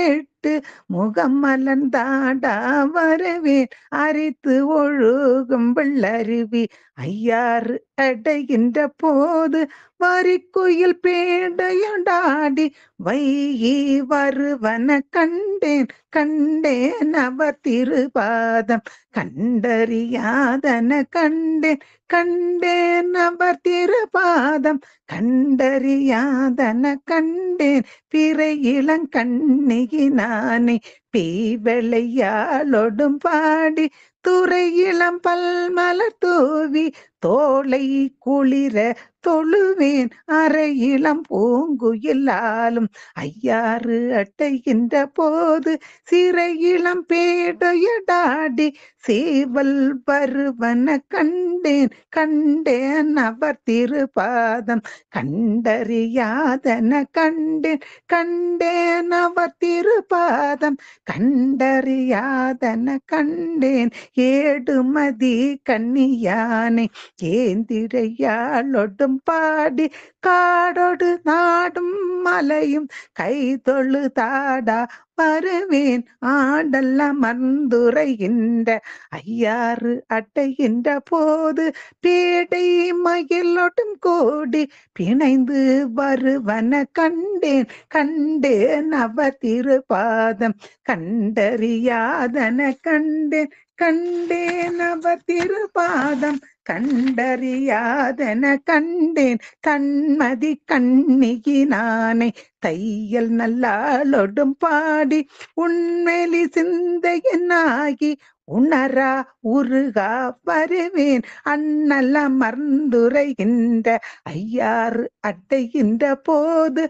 எட்டு முகம் மலர்ந்தாடா வரவேன் அரித்து ஒழுகும் வெள்ளருவி ஐயாறு அடைகின்ற போது வரிக்குயில் பேடையுண்டாடி வைகி வருவன கண்டேன் கண்டேன் அவர் திருபாதம் கண்டறியாதன கண்டேன் கண்டேன் அவர் திருபாதம் கண்டறியாதன கண்டேன் பிறை இளங்கண்ணியினானை பேய்வளையாளொடும் பாடி துறை இளம் பல்மலர் தூவி தோளை குளிர தொழுவேன் அறையிளம் பூங்குயிலாலும் ஐயாறு அட்டைகின்ற போது சிறையிளம் பேடையடாடி சேவல் வருவன கண்டேன் கண்டேன் அவர் திருபாதம் கண்டறியாதன கண்டேன் கண்டேன் அவர் திருபாதம் கண்டறியாதன கண்டேன் ஏடுமதி கன்னியானை ஏந்திரையாளொடும் பாடி காடொடு நாடும் மலையும் கைதொழுதாடா வருவேன் ஆடல்ல மந்துரைகின்ற ஐயாறு அட்டைகின்ற போது பேடை மகிழொடும் கோடி பிணைந்து வருவன கண்டேன் கண்டேன் அவர் திருபாதம் கண்டறியாதன கண்டேன் கண்டேன் அவர் திருபாதம் கண்டறியாதன கண்டேன் கண்மதி கண்ணியினானை தையல் நல்லாளொடும் பாடி உண்மெலி சிந்தையனாகி உணரா உருகா வருவேன் அண்ணல மர்ந்துரைகின்ற ஐயாறு அட்டைகின்ற போது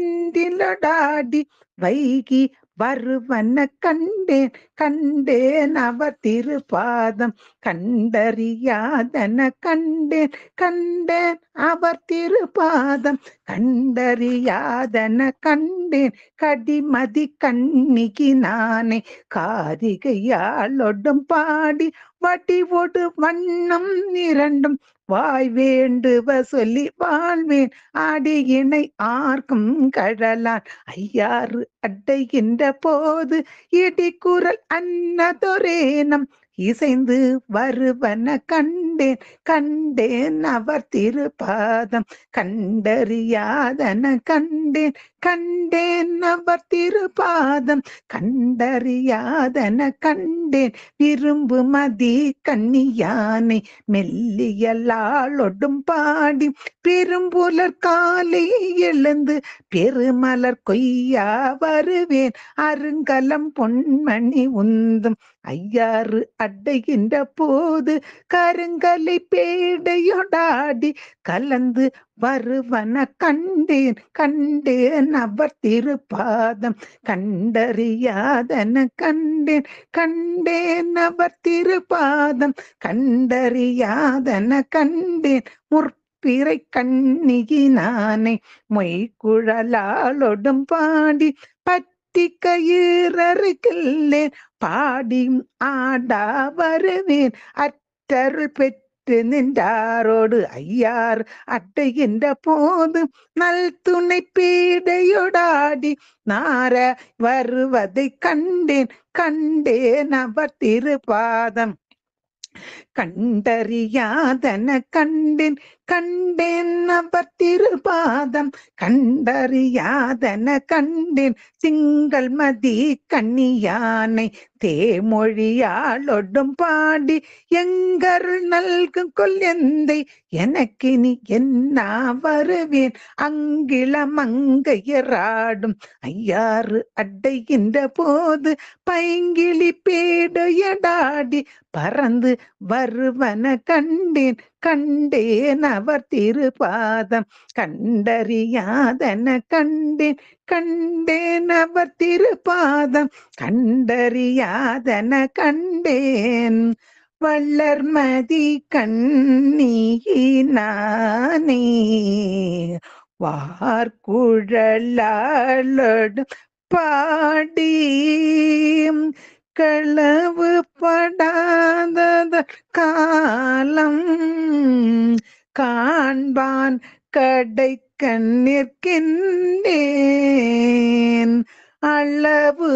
வண்ணப்பகண்டிலடாடி வைகி வருவன கண்டேன் கண்டேன் அவர் திருபாதம் கண்டறியாதன கண்டேன் கண்டேன் அவர் திருபாதம் கண்டறியாதன கண்டேன் கடிமதி கண்ணிகினானே காரிகையாளொடும் பாடி வடிவொடு வண்ணம் இரண்டும் வாய் வேண்டுவ சொல்லி வாழ்வேன் அடியினை ஆர்க்கும் கழலான் ஐயாறு அட்டைகின்ற போது இடிக்குரல் அன்னதொரேனம் இசைந்து வருவன கண்டேன் கண்டேன் அவர் திருபாதம் கண்டறியாதன கண்டேன் கண்டேன் அவர் திருபாதம் கண்டறியாதன கண்டேன் விரும்பு மதி கன்னியானை மெல்லியலாளொடும் பாடி பெரும்புலர் காலை எழுந்து பெருமலர் கொய்யா வருவேன் அருங்கலம் பொன்மணி உந்தும் ஐயாறு அட்டைகின்ற போது கருங்கலை பேடையொடாடி கலந்து வருவன கண்டேன் கண்டேன் அவர் திருபாதம் கண்டறியாதன கண்டேன் கண்டேன் அவர் திருபாதம் கண்டறியாதன கண்டேன் முற்பிறை கண்ணியினானை மொய்குழலாளொடும் பாடி கயிறருகில்லேன் பாடி ஆடா வருவேன் அற்றருள் பெற்று நின்றாரோடு ஐயார் அட்டைகின்ற போது நல் துணை பீடையொடாடி நார வருவதை கண்டேன் கண்டேன் அவர் திருபாதம் கண்டறியாதன கண்டேன் கண்டேன் அவர் திருபாதம் கண்டறியாதன கண்டேன் சிங்கள் மதி கன்னியானை தேமொழியாளொடும் பாடி எங்கருள் நல்கும் கொல்யந்தை எனக்கினி என்ன வருவேன் அங்கிள மங்கையராடும் ஐயாறு அட்டைகின்ற போது பைங்கிளி பேடையடாடி பறந்து வருவன கண்டேன் கண்டேன் அவர் திருபாதம் கண்டறியாதன கண்டேன் கண்டேன் அவர் திருபாதம் கண்டறியாதன கண்டேன் வள்ளர்மதி கண்ணியினானே வார்குழலாளொடு பாடி களவு படாத காலம் காண்பான் கடை கண்ணிற்கின்றேன் அளவு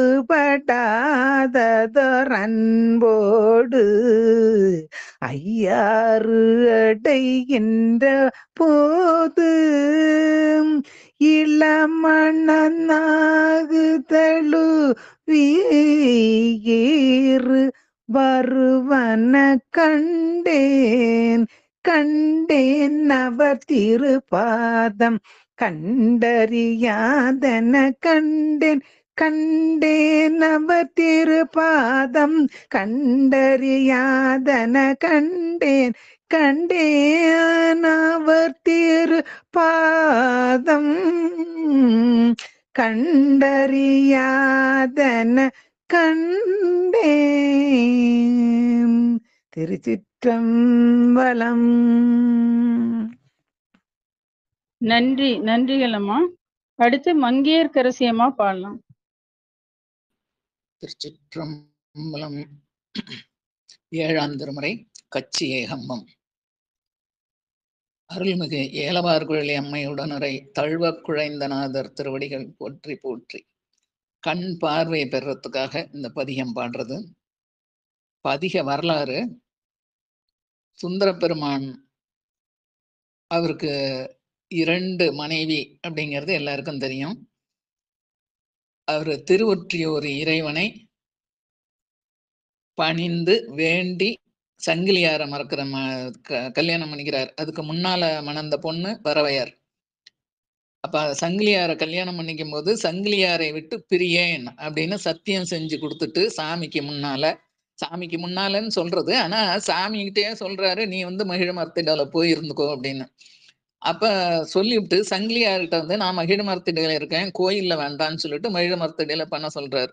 படாததொரன்போடு ஐயாறு அடைகின்ற போது இளமணனாகுதலு வீறு வருவன கண்டேன் கண்டேன் அவர் திருபாதம் கண்டறியாதன கண்டேன் கண்டேன் அவர் திருபாதம் கண்டறியாதன கண்டேன் கண்டேன் அவர் திருபாதம் கண்டறியாதன கண்டேன். திருச்சிற்றம்பலம். நன்றி, நன்றிகள் அம்மா. அடுத்து மங்கையர்க்கரசி அம்மா பாடலாம். திருச்சிற்றம்பலம். ஏழாம் திருமுறை கச்சி ஏகம்பம். அருள்மிகு ஏலவார்குழலி அம்மையுடனுரை தழுவக் குழைந்தநாதர் திருவடிகள் போற்றி போற்றி. கண் பார்வை பெறத்துக்காக இந்த பதிகம் பாடுறது. பதிக வரலாறு: சுந்தர பெருமான் அவருக்கு 2 மனைவி அப்படிங்கிறது எல்லாருக்கும் தெரியும். அவர் திருவொற்றியூர் இறைவனை பணிந்து வேண்டி சங்கிலியாரை மறக்கிற கல்யாணம் பண்ணிக்கிறார். அதுக்கு முன்னால மணந்த பொண்ணு பறவையார். அப்ப சங்கிலியாரை கல்யாணம் பண்ணிக்கும் போது சங்கிலியாரை விட்டு பிரியேன் அப்படின்னு சத்தியம் செஞ்சு கொடுத்துட்டு சாமிக்கு முன்னாலன்னு சொல்றது, ஆனா சாமிகிட்டே சொல்றாரு, நீ மகிழமரத்திடால போய் இருந்துக்கோ அப்படின்னு. அப்ப சொல்லிவிட்டு சங்கிலியார்கிட்ட நான் மகிழமரத்திடையில இருக்கேன், கோயில்ல வேண்டான்னு சொல்லிட்டு மகிழமரத்திடையில பண்ண சொல்றாரு.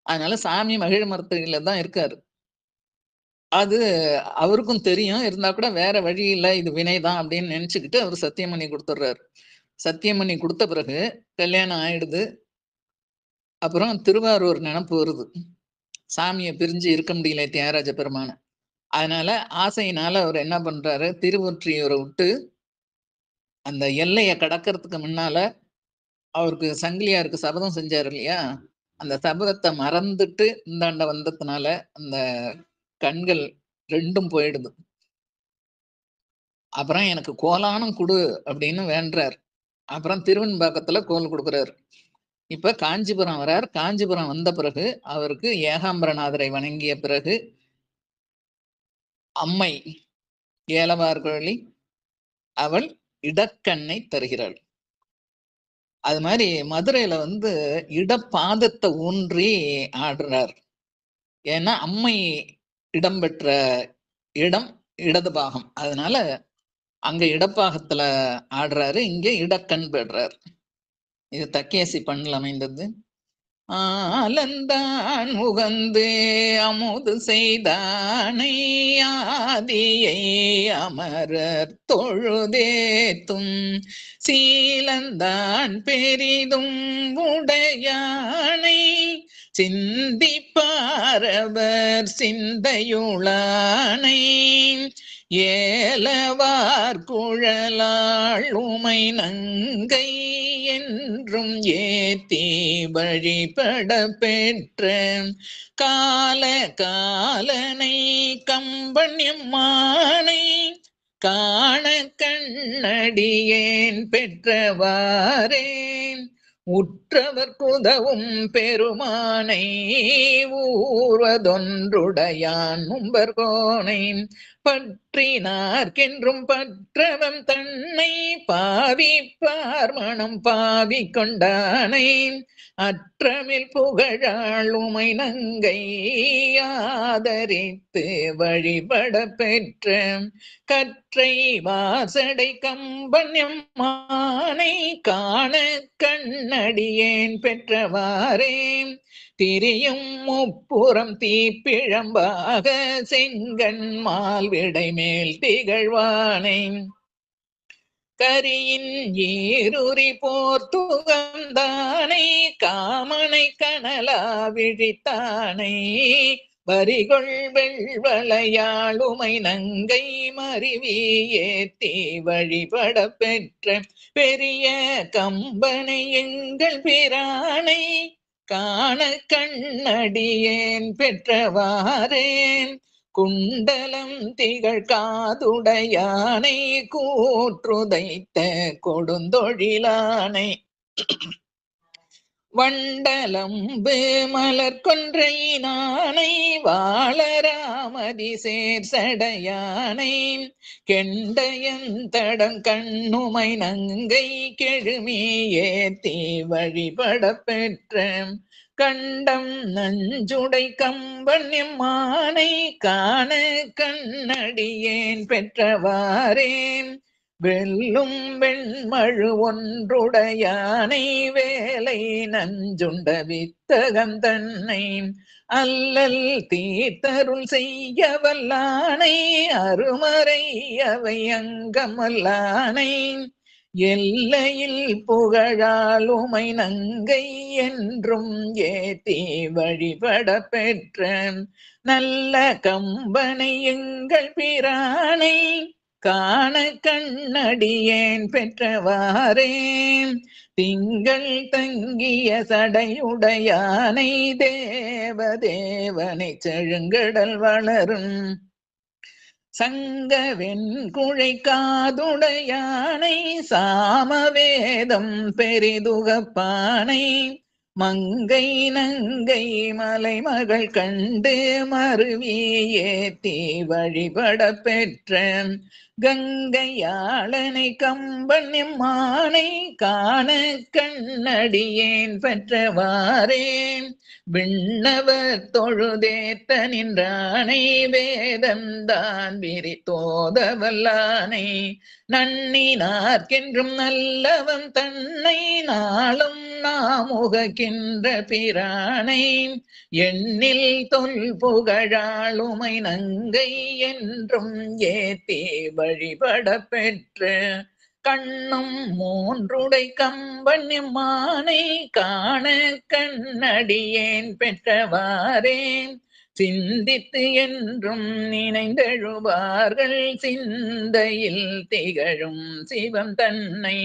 அதனால சாமி மகிழமரத்திடையில தான் இருக்காரு. அது அவருக்கும் தெரியும். இருந்தா கூட வேற வழி இல்லை, இது வினைதான் அப்படின்னு நினைச்சுக்கிட்டு அவர் சத்தியம் பண்ணி கொடுத்துட்றாரு. சத்தியம் பண்ணி கொடுத்த பிறகு கல்யாணம் ஆயிடுது. அப்புறம் திருவாரூர் நினப்பு வருது. சாமியை பிரிஞ்சு இருக்க முடியல தியாகராஜ பெருமான. அதனால ஆசையினால அவர் என்ன பண்றாரு, திருவொற்றியூரை விட்டு அந்த எல்லையை கடக்கிறதுக்கு முன்னால அவருக்கு சங்கிலியாருக்கு சபதம் செஞ்சாரு இல்லையா, அந்த சபதத்தை மறந்துட்டு இந்தாண்ட வந்ததுனால அந்த கண்கள் 2ம் போயிடுது. அப்புறம் எனக்கு கோலானம் கொடு அப்படின்னு வேண்டார். அப்புறம் திருவெண்பாக்கத்துல கோல் கொடுக்குறாரு. இப்ப காஞ்சிபுரம் வரார். காஞ்சிபுரம் வந்த பிறகு அவருக்கு ஏகாம்பரநாதரை வணங்கிய பிறகு அம்மை ஏலவார்குழலி அவள் இடக்கண்ணை தருகிறாள். அது மாதிரி மதுரையில இடப்பாதத்தை ஊன்றி ஆடுறார். ஏன்னா அம்மை இடம்பெற்ற இடம் இடது பாகம், அதனால அங்க இடப்பாகத்துல ஆடுறாரு, இங்க இடக்கண் பெறார். இது தக்கேசி பண்ணில் அமைந்தது. ஆலந்தான் உகந்து அமுது செய்தானை ஆதியை அமரர் தொழுதேத்தும் சீலந்தான் பெரிதும் உடையானை சிந்திப்பாரவர் சிந்தையுளானை ஏலவார் குழலாள் உமை நங்கை என்றும் ஏத்தி வழிபட பெற்ற கால காலனை கம்பண்யம்மானை காண கண்ணடியேன் பெற்றவாறேன் உற்றவர் குதவும் பெருமானை ஊர்வதொன்றுடையான் மும்பர்கோனை பற்றினார்க்கென்றும் பற்றவம் தன்னை பாவிப்பார் மனம் பாவி கொண்டானை அற்றமில் புகழாள் உமை நங்கை ஆதரித்து வழிபட பெற்ற கற்றை வாசடை கம்பண்யம்மானை காண கண்ணடியேன் பெற்றவாறே திரியும் முப்புறம் தீப்பிழம்பாக செங்கண் மால்விடை மேல் திகழ்வானை கரியின் ஈருரி போர்த்துகந்தானை காமனை கனலா விழித்தானை வரிகொள் வெள்வளையாளுமை நங்கை மருவி ஏத்தி வழிபட பெற்ற பெரிய கம்பனை எங்கள் பிரானை காண கண்ணடியேன் பெற்றவாறேன் குண்டலம் திகழ் காதுடையானை கூற்றுதைத்த கொடுந்தொழிலானை வண்டலம்பு மலர் கொன்றையினானை வாழராமதி சேர் சடையானை கெண்டயந்தடம் கண்ணுமை நங்கை கெழுமி ஏத்தி வழிபட பெற்ற கண்டம் நஞ்சுடை கம்பன் எம்மானை காண கண்ணடியேன் பெற்றவாறே வெல்லும் வெண்மழு ஒன்றுடையானை வேலை நஞ்சுண்ட வித்தகந்தன்னை அல்லல் தீர்த்தருள் செய்ய வல்லானை அருமறை அவை அங்கமல்லானை எல்லையில் புகழால் உமை நங்கை என்றும் ஏத்தி வழிபட பெற்ற நல்ல கம்பனை எங்கள் பிரானை காண கண்ணடியேன் பெற்றவாறே திங்கள் தங்கிய சடையுடையானை தேவதேவனை செழுங்கடல் வளரும் சங்கவெண் குழை காதுடையானை சாமவேதம் பெரிதுகப்பானை மங்கை நங்கை மலைமகள் கண்டு மருவி ஏத்தி வழிபட பெற்ற கங்கையாளனை கம்பன் எம்மானை காண கண்ணடியேன் பெற்றவாறே விண்ணவர் தொழுதேத்த நின்றானை வேதந்தான் விரித்தோதவல்லானை நன்னினார்க்கென்றும் நல்லவன் தன்னை நாளும் நாமுகின்ற பிரானை எண்ணில் தொல் புகழாளுமை நங்கை என்றும் ஏத்தி வழிபட பெற்ற கண்ணும் மூன்றுடை கம்பன் எம்மானை காண கண்ணடியேன் பெற்றவாறே சிந்தித்து என்றும் நினைந்தெழுவார்கள் சிந்தையில் திகழும் சிவம் தன்னை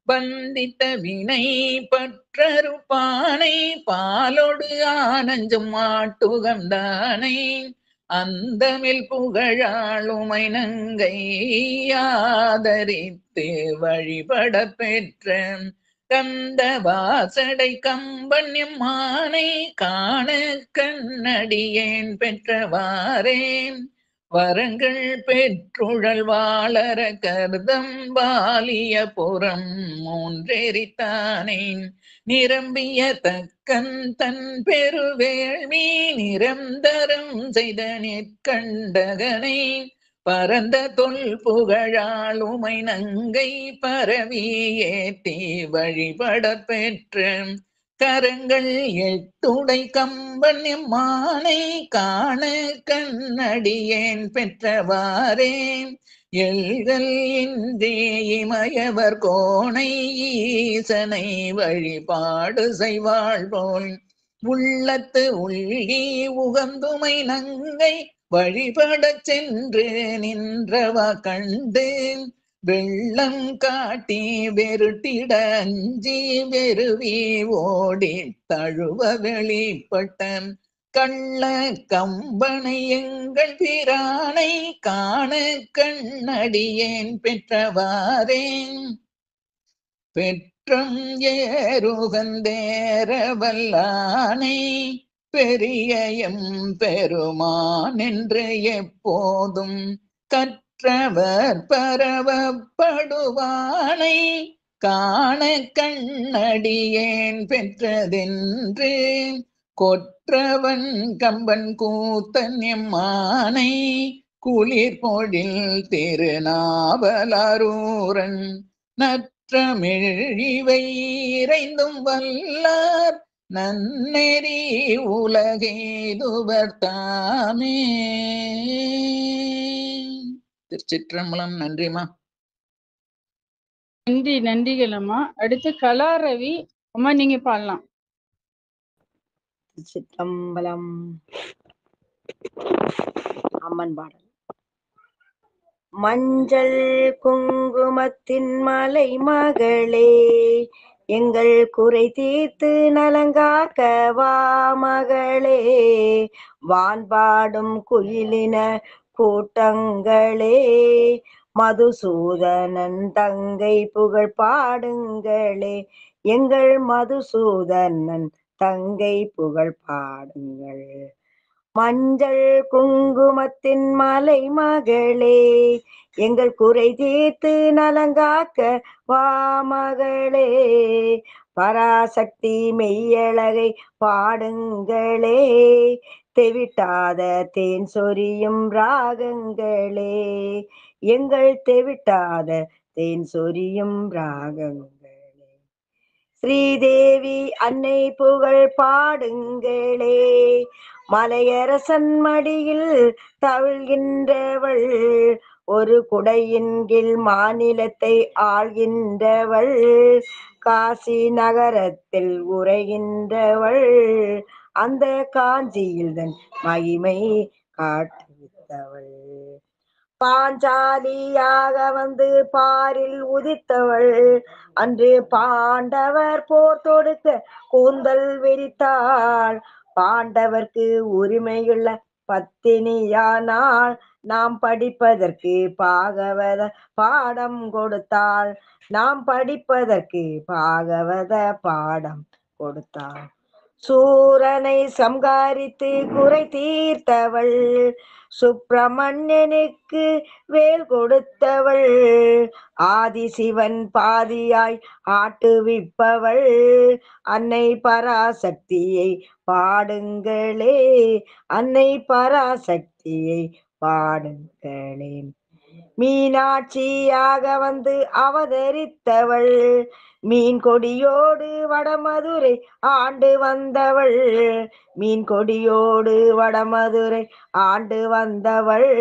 பந்தித்த வினை பற்றறுப்பானை பாலோடு ஆனஞ்சும் மாட்டுகந்தானை அந்தமில் புகழாளுமை நங்கை ஆதரித்து வழிபட பெற்ற கந்த வாசடை கம்பன் எம்மானை காண கண்ணடியேன் பெற்றவாறே வரங்கள் பெற்றுழல் வாளர கர்தம் வாலிய புறம் மூன்றெரித்தானே நிரம்பிய தக்கன் தன் பெருவேள்வி நிரந்தரம் செய்த நிற்கண்டகனை பரந்த தொல் புகழாளுமை நங்கை பரவி ஏத்தி வழிபட பெற்ற கரங்கள் எட்டுடை கம்பன் எம்மானை காண கண்ணடியேன் பெற்றவாறே எல்கள் இன்றி இமயவர் கோணை ஈசனை வழிபாடு செய்வாள் போல் உள்ளத்து உள்ளி உகந்துமை நங்கை வழிபடச் சென்று நின்றவா கண்டு வெள்ளம் காட்டி வெருட்டிட அஞ்சி வெறுவி ஓடி தழுவ வெளிப்பட்ட கள்ள கம்பனை எங்கள் பிரானை காண கண்ணடியேன் பெற்றவாறே பெற்றம் ஏறுகந்தேரவல்லானை பெரியயம் பெருமான் என்று எப்போதும் கற்றவர் பரவப்படுவானை காண கண்ணடியேன் பெற்றதென்று கொற்றவன் கம்பன் கூத்தன் எம்மானை குளிர் பொழில் திருநாவலரூரன் நற்றமிழிவை இறைந்தும் வல்லார் நன்னெறி உலகெய்துவர் தாமே. திருச்சிற்றம்பலம். நன்றிமா. நன்றிகள் அம்மா. அடுத்து கலாரவி அம்மா, நீங்க பாடலாம். திருச்சிற்றம்பலம். அம்மன் பாடல். மஞ்சள் குங்குமத்தின் மலை மகளே, எங்கள் குறை தீர்த்து நலங்காக்கவா மகளே, வான்பாடும் குயிலின கூட்டங்களே, மதுசூதனன் தங்கை புகழ் பாடுங்களே, எங்கள் மதுசூதனன் தங்கை புகழ் பாடுங்கள். மஞ்சள் குங்குமத்தின் மலை மகளே, எங்கள் குறை தீர்த்து நலங்காக்க வா மகளே. பராசக்தி மெய்யழகை பாடுங்களே, தெவிட்டாத தேன் சொரியும் ராகங்களே, எங்கள் தெவிட்டாத தேன் சொரியும் ராகங்களே. ஸ்ரீதேவி அன்னை புகழ் பாடுங்களே, மலையரசன் மடியில் தவழ்கின்றவள், ஒரு குடையின் கீழ் மாநிலத்தை ஆள்கின்றவள், காசி நகரத்தில் உரைகின்றவள், அந்த காஞ்சியில் தன் மகிமை காட்டுவித்தவள். பாஞ்சாலியாக வந்து பாரில் உதித்தவள், அன்று பாண்டவர் போர் தொடுக்க கூந்தல் விரித்தாள், பாண்டவர்க்கு உரிமையுள்ள பத்தினியானால், நாம் படிப்பதற்கு பாகவத பாடம் கொடுத்தாள், நாம் படிப்பதற்கு பாகவத பாடம் கொடுத்தாள். சூரனை சம்காரித்து குறை தீர்த்தவள், சுப்பிரமணியனுக்கு வேல் கொடுத்தவள், ஆதிசிவன் பாதியாய் ஆட்டுவிப்பவள், அன்னை பராசக்தியை பாடுங்களே, அன்னை பராசக்தியை பாடுங்களே. மீனாட்சியாக வந்து அவதரித்தவள், மீன் கொடியோடு வடமதுரை ஆண்டு வந்தவள், மீன் கொடியோடு வடமதுரை ஆண்டு வந்தவள்,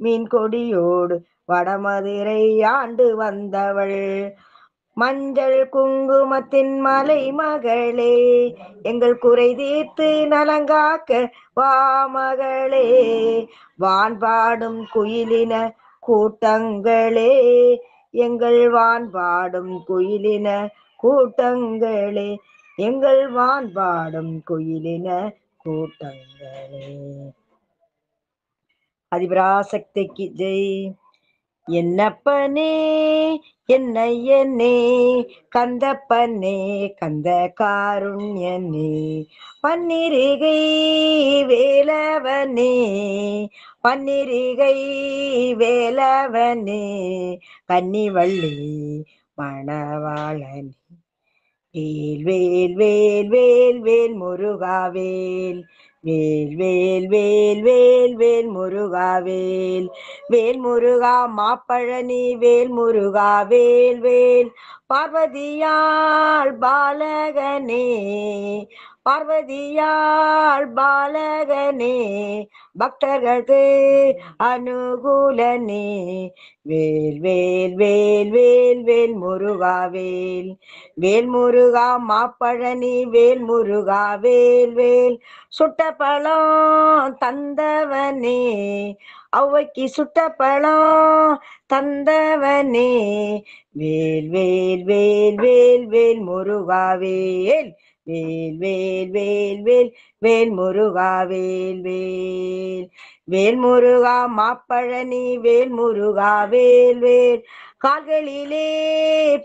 மீன் கொடியோடு வடமதுரை ஆண்டு வந்தவள். மஞ்சள் குங்குமத்தின் மலை மகளே, எங்கள் குறை தீர்த்து நலங்காக்க வா மகளே. வான்பாடும் குயிலின கூட்டங்களே, எங்கள் வான்பாடும் குயிலின கூட்டங்களே, எங்கள் வான்பாடும் குயிலின கூட்டங்களே. அதிபராசக்திக்கு ஜெய். என்னப்பனே என்னையனே, கந்தப்பனே கந்த காருண்யனே, பன்னிருகை வேலவனே, பன்னிருகை வேலவனே, கன்னிவள்ளி மணவாளனே. வேல் வேல் வேல் வேல் வேல் முருகாவேல், வேல் வேல் வேல் வேல் வேல் முருகாவேல், வேல் முருகா மாப்பழனி வேல் முருகா வேல் வேல். பார்வதியாள் பாலகனே, பார்வதியாள் பாலகனே, பக்தர்களுக்கு அனுகூலனே, வேல் வேல் வேல் வேல் வேல் முருகா வேல், வேல் முருகா மாப்பழனி வேல் முருகா வேல் வேல். சுட்ட பழம் தந்தவனே, ஔவைக்கு சுட்ட பழம் தந்தவனே, வேல் வேல் வேல் வேல் வேல் முருகா வேல், வேல் வேல் வேல் வேல் வேல் முருகா வேல் வேல். வேல் முருகா மாப்பழனி வேல் முருகா வேல் வேல். கால்களிலே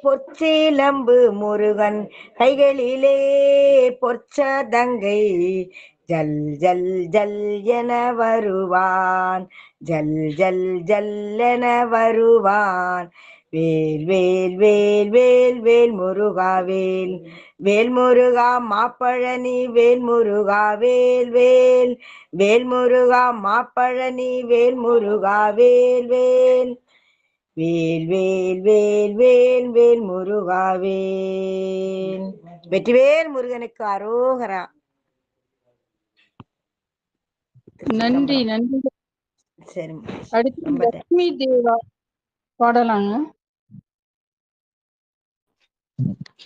பொற்சிலம்பு முருகன், கைகளிலே பொற்சதங்கை, ஜல் ஜல் ஜல் என வருவான், ஜல் ஜல் ஜல் என வருவான். வேல் வேல் வேல் வேல் வேல் முருகா வேல், வேல் முருகா மாப்பழனி வேல் முருகா வேல் வேல், வேல் முருகா மாப்பழனி வேல் முருகா வேல் வேல். வேல் வேல் வேல் வேல் வேல் முருகா வேல். வெற்றிவேல் முருகனுக்கு அரோகரா. நன்றி நன்றி. சரி, அடுத்து லட்சுமி தேவா பாடலாங்க.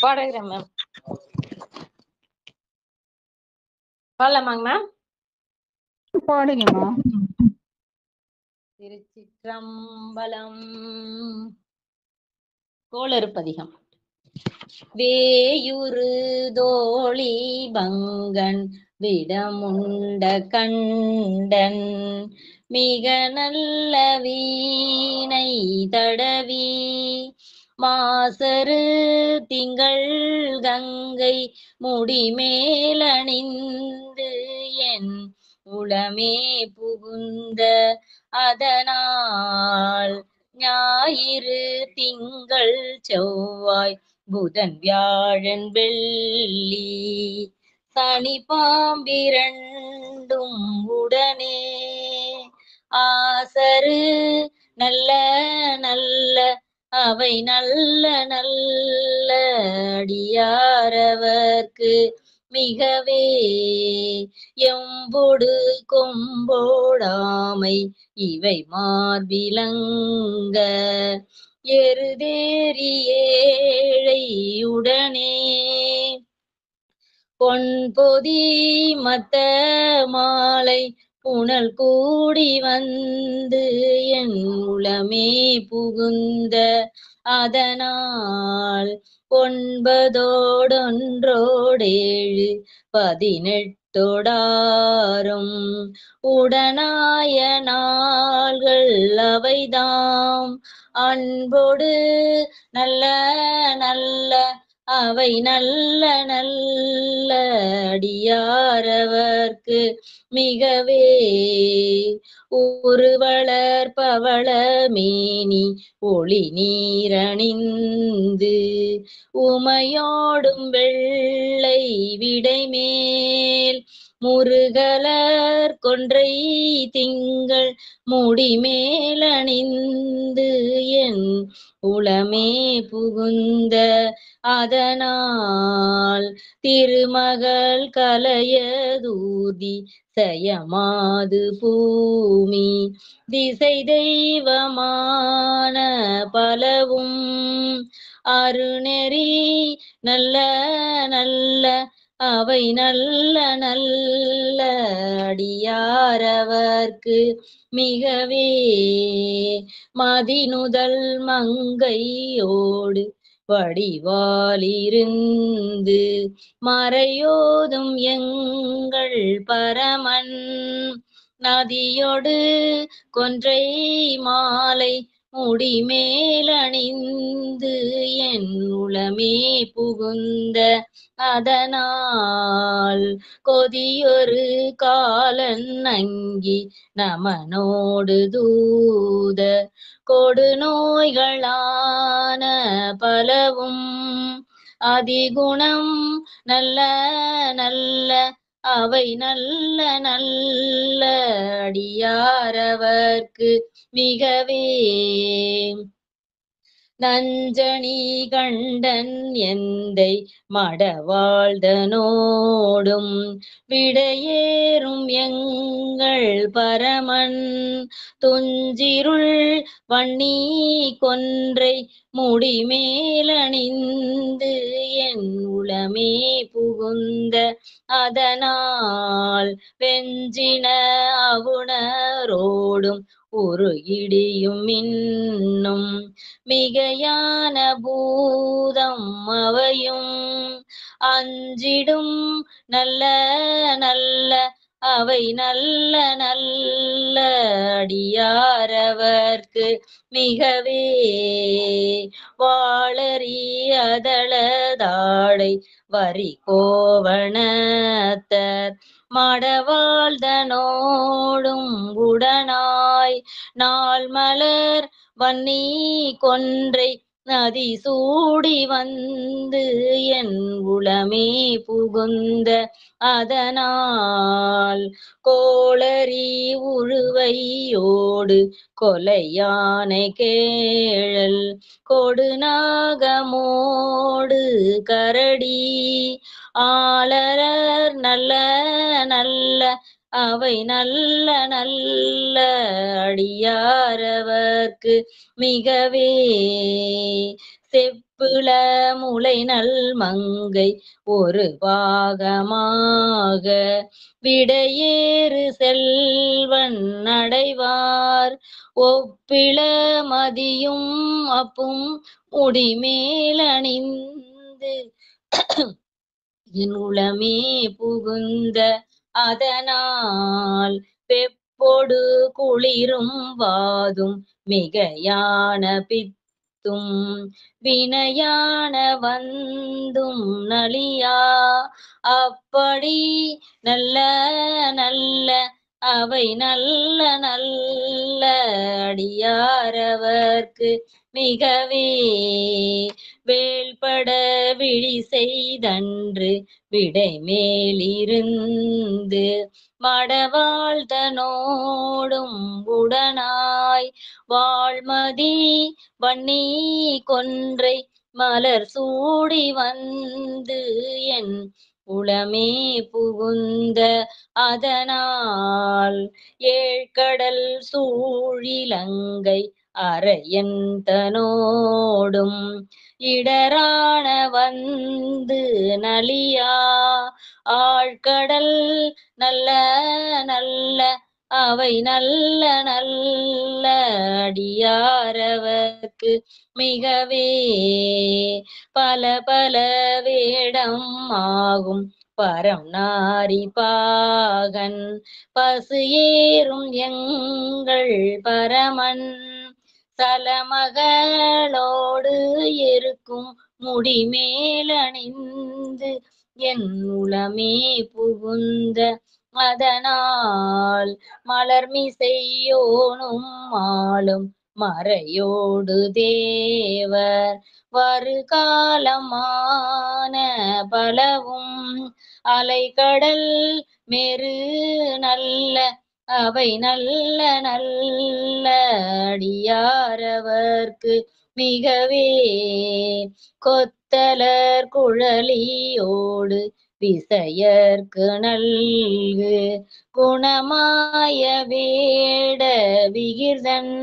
பாடுகிறேன் மேம். பாடலாமாங்க மேம்? பாடுங்கம்மா. திருச்சிற்றம்பலம். கோளறுப்பதிகம். வேயுறு தோழி பங்கன் விடமுண்ட கண்டன், மிக நல்ல வீணை தடவி மாசரு திங்கள் கங்கை முடிமேலணிந்து என் உளமே புகுந்த அதனால் ஞாயிறு திங்கள் செவ்வாய் புதன் வியாழன் வெள்ளி சனி பாம்பிரண்டும் உடனே ஆசரு நல்ல நல்ல அவை நல்ல நல்ல அடியாரவர்க்கு மிகவே எம்பொடு கொம்போடாமை இவை மார்பிலங்க எருதேறி ஏழை உடனே பொன்பொதி மத்த மாலை புனல் கூடி வந்து என் உளமே புகுந்த அதனால் 9 18 உடனாய நாள்கள் அவைதாம் அன்பொடு நல்ல நல்ல அவை நல்ல நல்ல அடியாரவர்க்கு மிகவே உருவளர் பவள மேனி ஒளி நீரணிந்து உமையோடும் வெள்ளை விடைமேல் முருகலர் கொன்றை திங்கள் முடிமேலணிந்து என் உளமே புகுந்த அதனால் திருமகள் கலையதூதி செயமாது பூமி திசை தெய்வமான பலவும் அருணெறி நல்ல நல்ல அவை நல்ல நல்ல அடியாரவர்க்கு மிகவே மதிநுதல் மங்கையோடு வடிவாலிருந்து மறையோதும் எங்கள் பரமன் நதியொடு கொன்றை மாலை முடிமேலணிந்து என் உளமே புகுந்த அதனால் கொதியொரு காலன் அங்கி நமனோடு தூத கொடுநோய்களான பலவும் அதிகுணம் நல்ல நல்ல அவை நல்ல நல்ல அடியாரவர்க்கு மிகவே நஞ்சணி கண்டன் எந்தை மடவாழ்தனோடும் விடையேறும் எங்கள் பரமன் துஞ்சிருள் வன்னி கொன்றை முடிமேலணிந்து என் உளமே புகுந்த அதனால் வெஞ்சின அவுணரோடும் ஒரு இடியும் இன்னும் மிகையான பூதம் அவையும் அஞ்சிடும் நல்ல நல்ல அவை நல்ல நல்ல அடியாரவர்க்கு மிகவே வாளரி அதளதாடை வரி கோவணத்தர் மடவாழ்தனோடும் உடனாய் நாள் மலர் வன்னி கொன்றை நதி சூடி வந்து என் உளமே புகுந்த அதனால் கோளரி உழுவையோடு கொலையானை கேழல் கொடுநாகமோடு கரடி ஆளரர் நல்ல நல்ல அவை நல்ல நல்ல அடியாரவர்க்கு மிகவே செப்புல முளை நல் மங்கை ஒரு பாகமாக விடையேறு செல்வன் அடைவார் ஒப்பிள மதியும் அப்பும் முடிமேலணிந்து என் உளமே புகுந்த அதனால் வெப்பொடு குளிரும் வாதும் மிகையான ஏத்தும் வினையான வந்தும் நலியா அப்படி நல்ல நல்ல அவை நல்ல நல்ல அடியாரவர்க்கு மிகவே வேள்பட விழி செய்தன்று விடை மேலிருந்து மடவாழ்தனோடும் உடனாய் வாழ்மதி வன்னி கொன்றை மலர் சூடி வந்து என் உளமே புகுந்த அதனால் ஏழ்கடல் சூழிலங்கை அரையன் தனோடும் இடரான வந்து நலியா ஆழ்கடல் நல்ல நல்ல அவை நல்ல நல்ல அடியாரவர்க்கு மிகவே பல பல வேடம் ஆகும் பரம் நாரி பாகன் பசு ஏறும் எங்கள் பரமன் சலமகளோடு எருக்கும் முடிமேலணிந்து என் உளமே புகுந்த அதனால் மலர்மிசையோனும் ஆளும் மறையோடு தேவர் வருகாலமான பலவும் அலைகடல் மெரு நல்ல அவை நல்ல நல்ல அடியாரவர்க்கு மிகவே கொத்தலர் குழலியோடு விசையர்க்கு நல்கு குணமாய வேட விகிர்தன்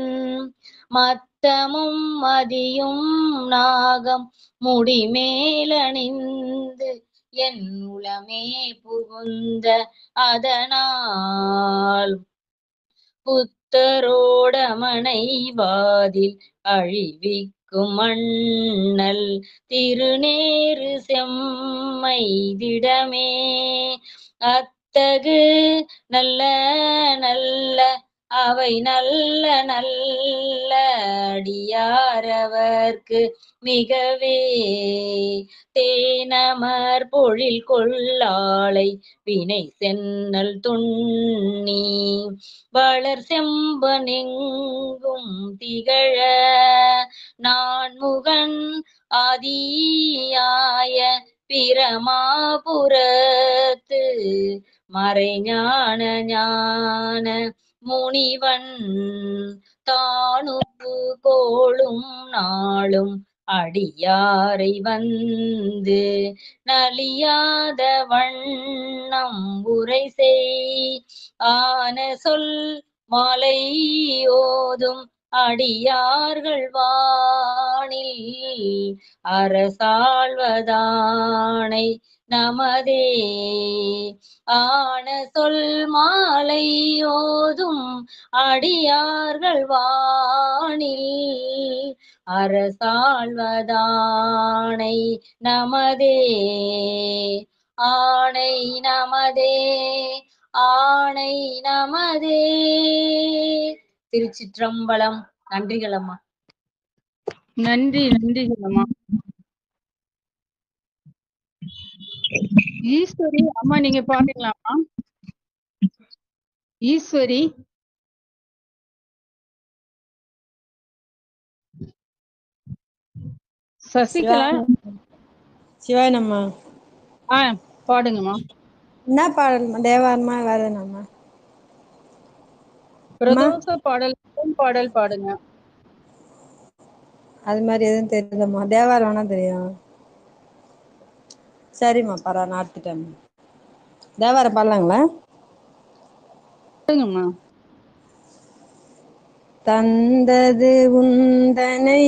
மத்தமும் மதியும் நாகம் முடிமேலணிந்து என் உளமே புகுந்த அதனால் புத்தரோடமனை வாதில் அழிவிக்கும் மண்ணல் திருநேரு செம்மை திடமே அத்தகு நல்ல நல்ல அவை நல்ல நல்ல அடியாரவர்க்கு மிகவே தேனமர் பொழில் கொள்ளாளை வினை சென்னல் துண்ணி வளர் செம்பனெங்கும் திகழ நான்முகன் ஆதியாய பிரமாபுரத்து மறைஞான ஞான முனிவன் தானுப்பு கோளும் நாளும் அடியாரை வந்து நலியாத வண்ணம் உரை செய் ஆன சொல் மாலை ஓதும் அடியார்கள் வானில் அரசாழ்வதானை நமதே ஆன சொல் மாலை ஓதும் அடியார்கள் வானில் அரசாழ்வதானை நமதே ஆணை நமதே ஆணை நமதே. திருச்சிற்றம்பலம். நன்றிகள் அம்மா. நன்றி நன்றிகள் அம்மா. ஈஸ்வரி அம்மா நீங்க பாக்கலாமா? ஈஸ்வரி சசிகலா சிவாயனம்மா. பாடுங்கம்மா. என்ன பாடல்? தேவாரமா வேற என்னம்மா? பிரதோஷ பாடல் பாடல் பாடுங்க. அது மாதிரி எதுவும் தெரியுதம்மா. தேவாரம் வேணா தெரியும். சரிம்மா பரவாயில்ல, நாட்டுட்டேன். தேவாரம் பாடலாங்களா? தந்தது உந்தனை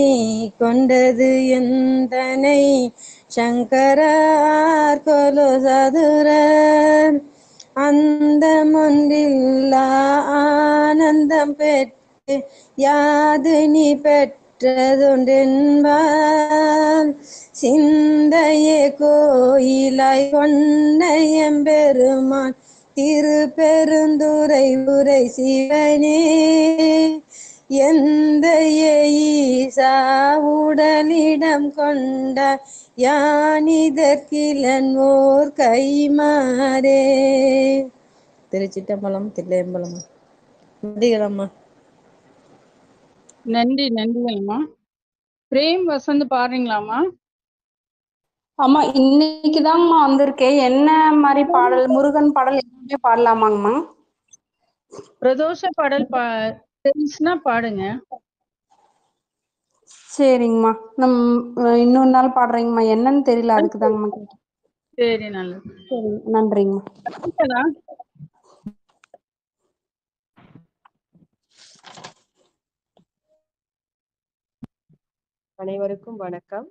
கொண்டது எந்தனை சங்கரார் கொலு சதுரர் அந்த மொன்றில்லா ஆனந்தம் பெற்று யாது நீ பெற்றதொன்றென்பால் சிந்தையே கோயிலாய் கொண்ட எம்பெருமான் திருப்பெருந்துறை உரை சிவனே எந்த ஈசா உடலிடம் கொண்ட யானிதற்கிலன் ஓர் கைமாறே. திருச்சிட்டம்பலம் தில்லையம்பலம். நன்றிகளம்மா. நன்றி நன்றிங்கம்மா. பிரேம் வசந்த் பாடுறீங்களாம்மா? அம்மா இன்னைக்கு தாங்கம்மா வந்திருக்கேன். என்ன மாதிரி பாடல்? முருகன் பாடல் எல்லாமே பாடலாமாங்கம்மா? பிரதோஷ பாடல் தெரிஞ்சுன்னா பாடுங்க. சரிங்கம்மா. இன்னொரு நாள் பாடுறேங்கம்மா. என்னன்னு தெரியல, அதுக்கு தாங்கம்மா கேட்டேன். சரி, நல்லது. சரி, நன்றிங்கம்மா. அனைவருக்கும் வணக்கம்.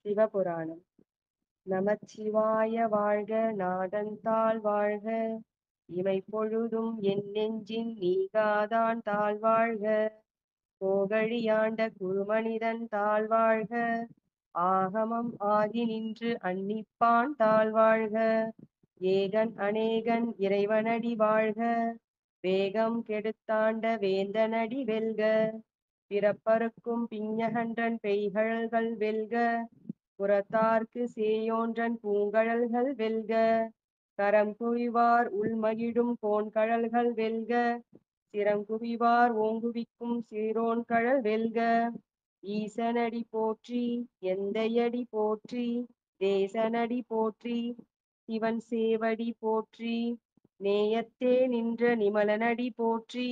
சிவபுராணம். நமச்சிவாய வாழ்க, நாதன்தாள் வாழ்க, இமை பொழுதும் என் நெஞ்சின் நீங்காதான் தாழ்வாழ்க, கோகழியாண்ட குருமனிதன் தாழ்வாழ்க, ஆகமம் ஆகி நின்று அன்னிப்பான் தாழ்வாழ்க, ஏகன் அநேகன் இறைவனடி வாழ்க, வேகம் கெடுத்தாண்ட வேந்தனடி வெல்க, பிறப்பருக்கும் பிஞகன்றன் பெய்கழல்கள் வெல்க, புறத்தார்க்கு சேயோன்றன் பூங்கழல்கள் வெல்க, கரம் குவிவார் உள்மகிழும் கோன்கழல்கள் வெல்க, சிரம் குவிவார் ஓங்குவிக்கும் சீரோன்கழல் வெல்க, ஈசனடி போற்றி எந்தையடி போற்றி, தேசனடி போற்றி சிவன் சேவடி போற்றி, நேயத்தே நின்ற நிமலனடி போற்றி,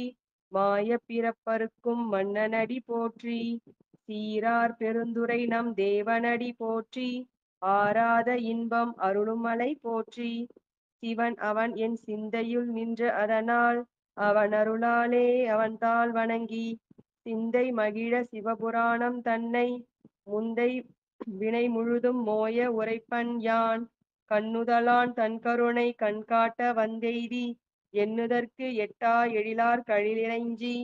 மாய பிறப்பருக்கும் மன்னனடி போற்றி, சீரார் பெருந்துரை நம் தேவனடி போற்றி, ஆராத இன்பம் அருளுமலை போற்றி, சிவன் அவன் என் சிந்தையுள் நின்ற அதனால், அவன் அருளாலே அவன் தாள் வணங்கி, சிந்தை மகிழ சிவபுராணம் தன்னை, முந்தை வினை முழுதும் மோய உரைப்பன் யான், கண்ணுதலான் தன் கருணை கண்காட்ட வந்தெய்தி, எண்ணுதற்கு எட்டா எழிலார் கழிலிறைஞ்சி,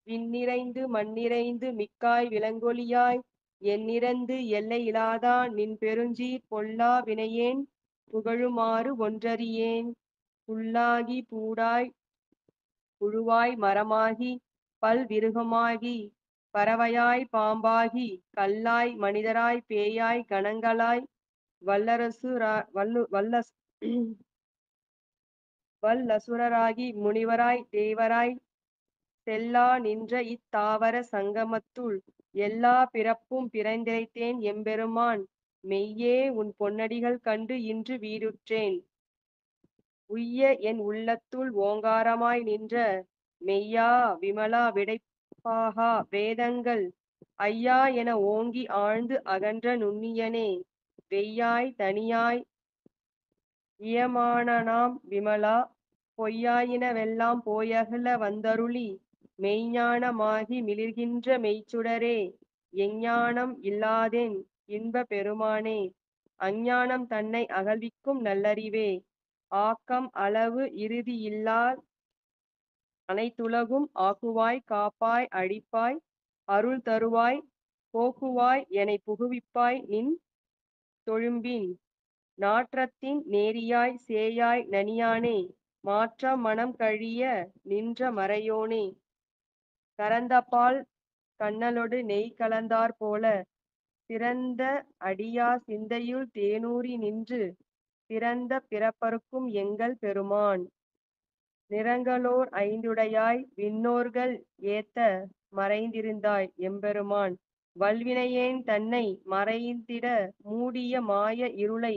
விண்ணிறைந்து மண்ணிறைந்து மிக்காய் விளங்கொளியாய், எண்ணிறந்து எல்லை இலாதான் நின் பெருஞ்சீர் பொல்லா வினையேன் புகழுமாறு ஒன்றறியேன், புல்லாகி பூடாய் புழுவாய் மரமாகி பல் விருகமாகி பறவையாய் பாம்பாகி கல்லாய் மனிதராய் பேயாய் கணங்களாய் வல்லசுரராகி முனிவராய் தேவராய் செல்லா நின்ற இத்தாவர சங்கமத்துள், எல்லா பிறப்பும் பிறந்திழைத்தேன் எம்பெருமான், மெய்யே உன் பொன்னடிகள் கண்டு இன்று வீடுற்றேன், உய்ய என் உள்ளத்துள் ஓங்காரமாய் நின்ற மெய்யா விமலா விடைப்பாகா வேதங்கள், ஐயா என ஓங்கி ஆழ்ந்து அகன்ற நுண்ணியனே, வெய்யாய் தனியாய் இயமானனாம் விமலா, பொய்யாயினவெல்லாம் போயகல வந்தருளி, மெய்ஞானமாகி மிளிர்கின்ற மெய்ச்சுடரே, எஞ்ஞானம் இல்லாதென் இன்ப பெருமானே, அஞ்ஞானம் தன்னை அகழ்விக்கும் நல்லறிவே, ஆக்கம் அளவு இறுதி இல்லால் அனைத்துலகும் ஆக்குவாய் காப்பாய் அழிப்பாய் அருள் தருவாய் போக்குவாய் எனை புகுவிப்பாய் நின் தொழும்பின், நாற்றத்தின் நேரியாய் சேயாய் நனியானே, மாற்றம் மனம் கழிய நின்ற மறையோனே, கறந்தபால் கண்ணலொடு நெய் கலந்தாற் போல, சிறந்த அடியார் சிந்தையுள் தேனூறி நின்று, பிறந்த பிறப்பறுக்கும் எங்கள் பெருமான், நிறங்களோர் ஐந்துடையாய் விண்ணோர்கள் ஏத்த மறைந்திருந்தாய் எம்பெருமான், வல்வினையேன் தன்னை மறைந்திட மூடிய மாய இருளை,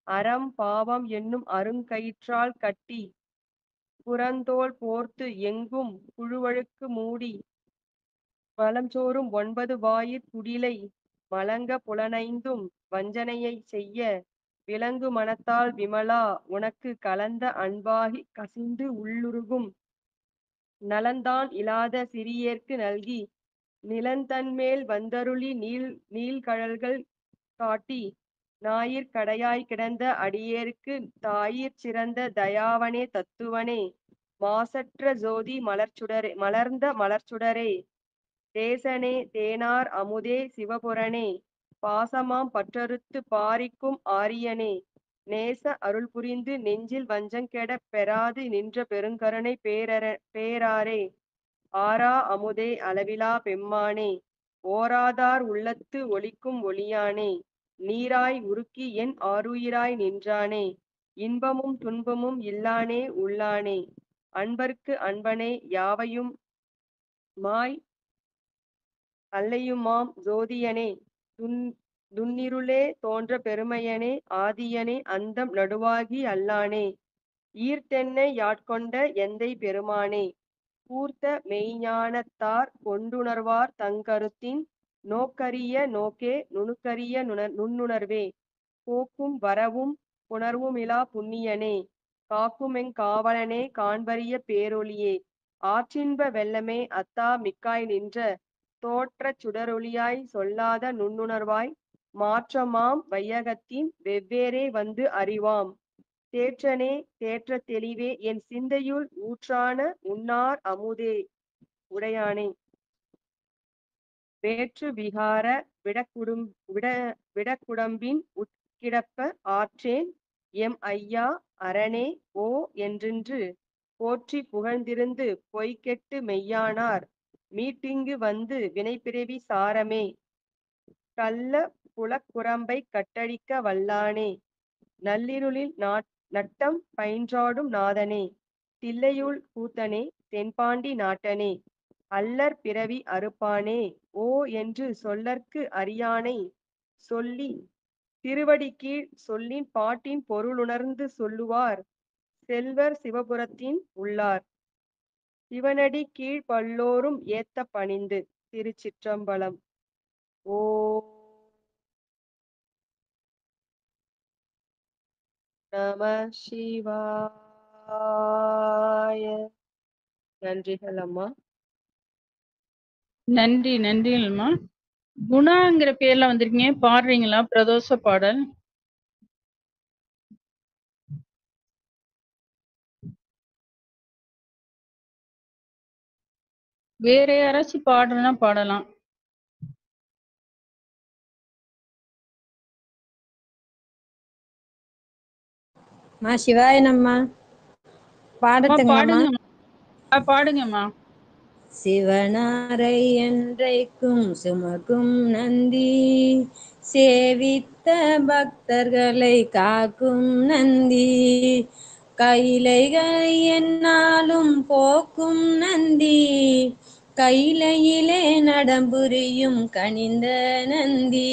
அறம் பாவம் என்னும் அருங்கயிற்றால் கட்டி, புறந்தோள் போர்த்து எங்கும் புழுவழுக்கு மூடி, மலஞ்சோறும் 9 வாயிற் குடிலை மலங்க புலனைந்தும் வஞ்சனையைச் செய்ய, விலங்கு மனத்தால் விமலா உனக்கு கலந்த அன்பாகிக் கசிந்து உள்ளுருகும், நலந்தான் இலாத சிறியேற்கு நல்கி, நிலந்தன்மேல் வந்தருளி நீள்கழல்கள் காட்டி, ஞாயிற் கடையாய் கிடந்த அடியேற்கு தாயிற் சிறந்த தயாவனே தத்துவனே, மாசற்ற ஜோதி மலர்ந்த மலர்ச்சுடரே, தேசனே தேனார் அமுதே சிவபுரனே, பாசமாம் பற்றறுத்து பாரிக்கும் ஆரியனே, நேச அருள் புரிந்து நெஞ்சில் வஞ்சங்கெடப் பெறாது நின்ற பெருங்கருணை பேராரே, ஆரா அமுதே அளவிலா பெம்மானே ஓராதார் உள்ளத்து ஒளிக்கும் ஒளியானே நீராய் உருக்கி என் ஆருயிராய் நின்றானே இன்பமும் துன்பமும் இல்லானே உள்ளானே அன்பர்க்கு அன்பனே யாவையும் மாய் அல்லையுமாம் ஜோதியனே துன்னிருளே தோன்ற பெருமையனே ஆதியனே அந்தம் நடுவாகி அல்லானே ஈர்த்தென்னை யாட்கொண்ட எந்தை பெருமானே கூர்த்த மெய்ஞானத்தார் கொண்டுணர்வார் தங்கருத்தின் நோக்கரிய நோக்கே நுணுக்கரிய நுண்ணுணர்வே போக்கும் வரவும் புணர்வுமிலா புண்ணியனே காக்குமெங் காவலனே காண்பரிய பேரொளியே ஆற்றின்ப வெள்ளமே அத்தா மிக்காய் நின்ற தோற்றச் சுடரொளியாய் சொல்லாத நுண்ணுணர்வாய் மாற்றமாம் வையகத்தின் வெவ்வேறே வந்து அறிவாம் தேற்றனே தேற்ற தெளிவே என் சிந்தையுள் ஊற்றான உன்னார் அமுதே உடையானே வேற்று விகார விடக்குடம்பின் உட்கிடப்ப ஆற்றேன் எம் ஐயா அரணே ஓ என்றென்று போற்றி புகழ்ந்திருந்து பொய்கெட்டு மெய்யானார் மீட்டிங்கு வந்து வினைப்பிறவி சாரமே கள்ள புலக்குரம்பை கட்டழிக்க வல்லானே நள்ளிருளில் நட்டம் பயின்றாடும் நாதனே தில்லையுள் கூத்தனே தென்பாண்டி நாட்டனே அல்லற் பிறவி அறுப்பானே ஓ என்று சொல்லற்கு அறியானை சொல்லி திருவடிக்கீழ் சொல்லின் பாட்டின் பொருளுணர்ந்து சொல்லுவார் செல்வர் சிவபுரத்தின் உள்ளார் சிவனடி கீழ் பல்லோரும் ஏத்த பணிந்து. திருச்சிற்றம்பலம். ஓ நம சிவாய. நன்றிகள் அம்மா. நன்றி நன்றிங்கம்மா. குணாங்கிற பேர்ல வந்திருக்கீங்க, பாடுறீங்களா பிரதோஷ பாடல்? வேற யாராச்சும் பாடுறதுன்னா பாடலாம். சிவாய நம்மா பாடட்டுங்கம்மா. பாடுங்கம்மா. சிவனாரை என்றைக்கும் சுமக்கும் நந்தி, சேவித்த பக்தர்களை காக்கும் நந்தி, கைலைகள் என்னாலும் போக்கும் நந்தி, கைலையிலே நடம்புரியும் கனிந்த நந்தி,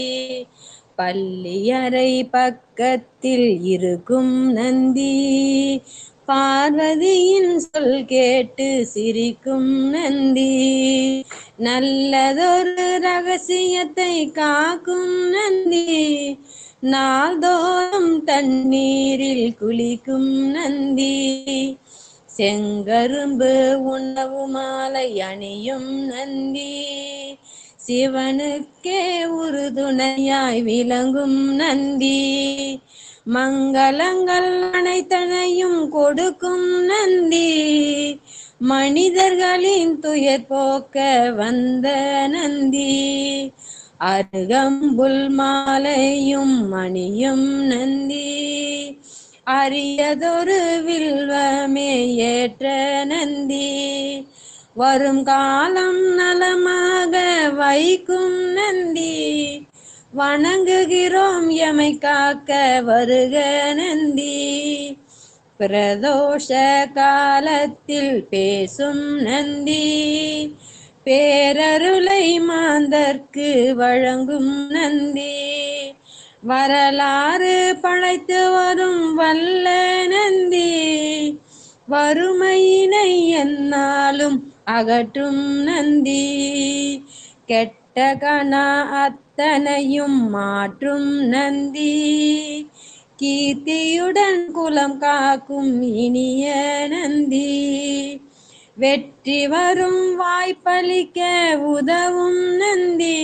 பள்ளியறை பக்கத்தில் இருக்கும் நந்தி, பார்வதியின் சொல் கேட்டு சிரிக்கும் நந்தி, நல்லதொரு ரகசியத்தை காக்கும் நந்தி, நாள்தோறும் தண்ணீரில் குளிக்கும் நந்தி, செங்கரும்பு உணவு மாலை அணியும் நந்தி, சிவனுக்கே உறுதுணையாய் விளங்கும் நந்தி, மங்களங்கள் அனைத்தனையும் கொடுக்கும் நந்தி, மனிதர்களின் துயர் போக்க வந்த நந்தி, அருகம்புல் மாலையும் மணியும் நந்தி, அரியதொரு வில்வமே ஏற்ற நந்தி, வரும் காலம் நலமாக வைக்கும் நந்தி, வணங்குகிறோம் எமை காக்க வருக நந்தி, பிரதோஷ காலத்தில் பேசும் நந்தி, பேரருளை மாந்தர்க்கு வழங்கும் நந்தி, வரலாறு படைத்து வரும் வல்ல நந்தி, வறுமையினை என்னாலும் அகற்றும் நந்தி, கெட்ட கணா அத்தனையும் மாற்றும் நந்தி, கீர்த்தியுடன் குலம் காக்கும் இனிய நந்தி, வெற்றி வரும் வாய்ப்பளிக்க உதவும் நந்தி,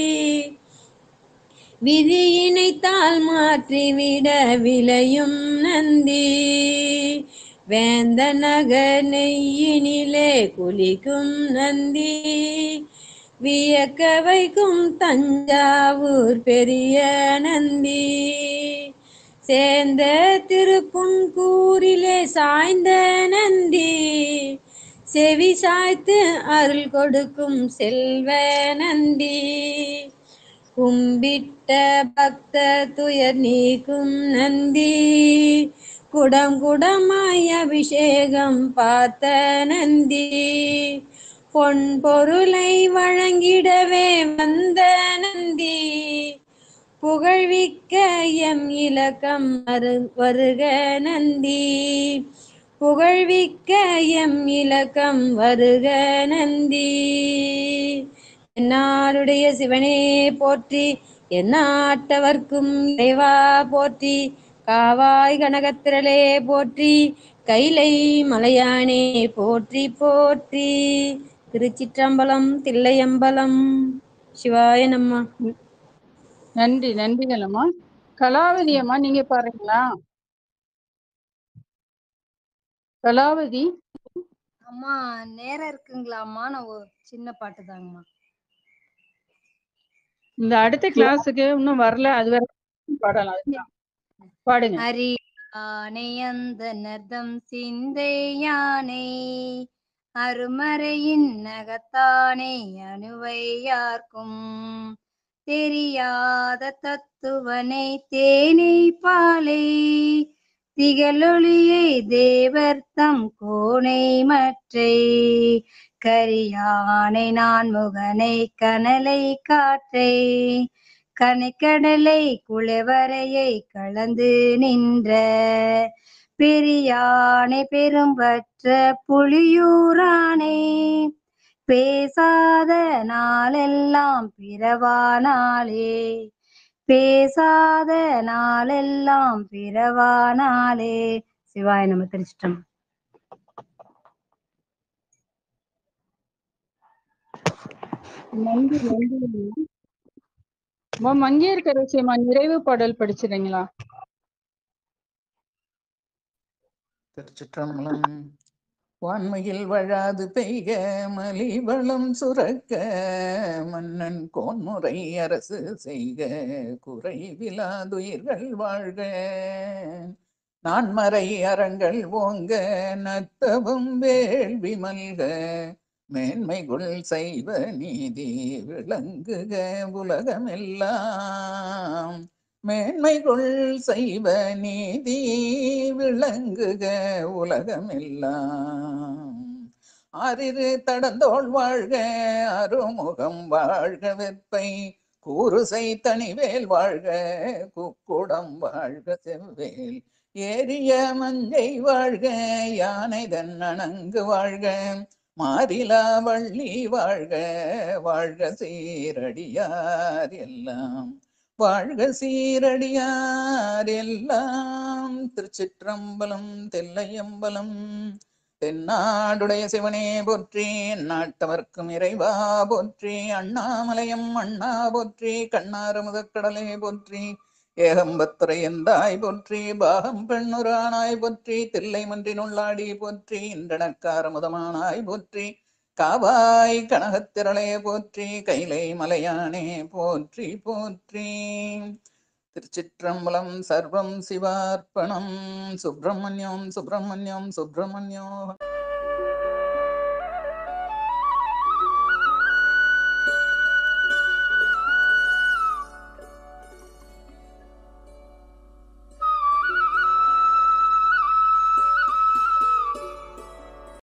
விதியினைத்தால் மாற்றிவிட விளையும் நந்தி, வேந்த நகர் நெய்யினிலே குளிக்கும் நந்தி, வியக்க வைக்கும் தஞ்சாவூர் பெரிய நந்தி, சேர்ந்த திருப்புன்கூரிலே சாய்ந்த நந்தி, செவி சாய்த்து அருள் கொடுக்கும் செல்வ நந்தி கும்பிட்ட பக்த துயர் நீக்கும் நந்தி குடம் குடமாய் அபிஷேகம் பார்த்த நந்தி பொன் பொருளை வழங்கிடவே வந்த நந்தி புகழ்விக்க எம் இலக்கம் வருக நந்தி புகழ்விக்க எம் இலக்கம் வருக நந்தி என்னாருடைய சிவனே போற்றி எந்நாட்டவர்க்கும் இறைவா போற்றி காவாய் கனகத்திரளே போற்றி கைலை மலையானே போற்றி போற்றி திருச்சிற்றம்பலம் தில்லையம்பலம் சிவாய நம்மா. நன்றி, நன்றிகள் அம்மா. கலாவதி அம்மா நீங்க பாருங்களா? கலாவதி அம்மா நேரம் இருக்குங்களாம்மா? நான் ஒரு சின்ன பாட்டு தாங்கம்மா. இந்த அடுத்த கிளாஸுக்கு இன்னும் வரல, அது வரை பாடலாம். அதுதான் பாடுங்க. ஹரி யானை அந்த நர்தம் சிந்தை யானை அருமறையின் நகத்தானே அணுவை யார்க்கும் தெரியாத தத்துவனை தேனை பாலை திகழொளியை தேவர்த்தம் கோணை மற்றை கரியானை நான் முகனை கனலை காற்றை கனைக்கடலை குளவரையை கலந்து நின்ற பெரியானை பெரும்பற்ற புலியூரானே பேசாத நாளெல்லாம் பிறவானாலே பேசாத நாளெல்லாம் பிறவானாலே. சிவாய நம. திருச்சிட்டம். நன்றி, நன்றி. மங்கையர்க்கரசியம்மா நிறைவு பாடல் படிச்சிருங்களா? திருச்சிற்றம்பலம். வான்மையில் வழாது பெய்க மலி வளம் சுரக்க மன்னன் கோன்முறை அரசு செய்க குறைவிலாதுயிர்கள் வாழ்க நான்மறை அறங்கள் ஓங்க நத்தவும் வேள்வி மல்க மேன்மைகுள் செய்வ நீதி விளங்குக உலகமெல்லாம் மேன்மைகுள் செய்வ நீதி விளங்குக உலகமெல்லாம் ஆறிரு தடந்தோள் வாழ்க அருமுகம் வாழ்க வெப்பை கூறுசை தனிவேல் வாழ்க குக்குடம் வாழ்க செவ்வேல் ஏரிய மஞ்சை வாழ்க யானை தன்னணங்கு வாழ்க மாறிலா வள்ளி வாழ்க வாழ்க சீரடியார் எல்லாம் வாழ்க சீரடியார் எல்லாம். திருச்சிற்றம்பலம் தில்லையம்பலம். தென்னாடுடைய சிவனே போற்றி நாட்டவர்க்கும் இறைவா போற்றி அண்ணாமலையம் அண்ணா போற்றி கண்ணாறு முதற்கடலே போற்றி ஏகம்பத்துரை எந்தாய் போற்றி பாகம் பெண்ணுரானாய் போற்றி தில்லை மன்றினுள்ளாடி போற்றி இன்றனக்கார முதமானாய் போற்றி காவாய் கனகத்திரளே போற்றி கைலை மலையானே போற்றி போற்றி. திருச்சிற்றம்பலம். சர்வம் சிவார்ப்பணம். சுப்பிரமணியம் சுப்பிரமணியம் சுப்பிரமணியம்.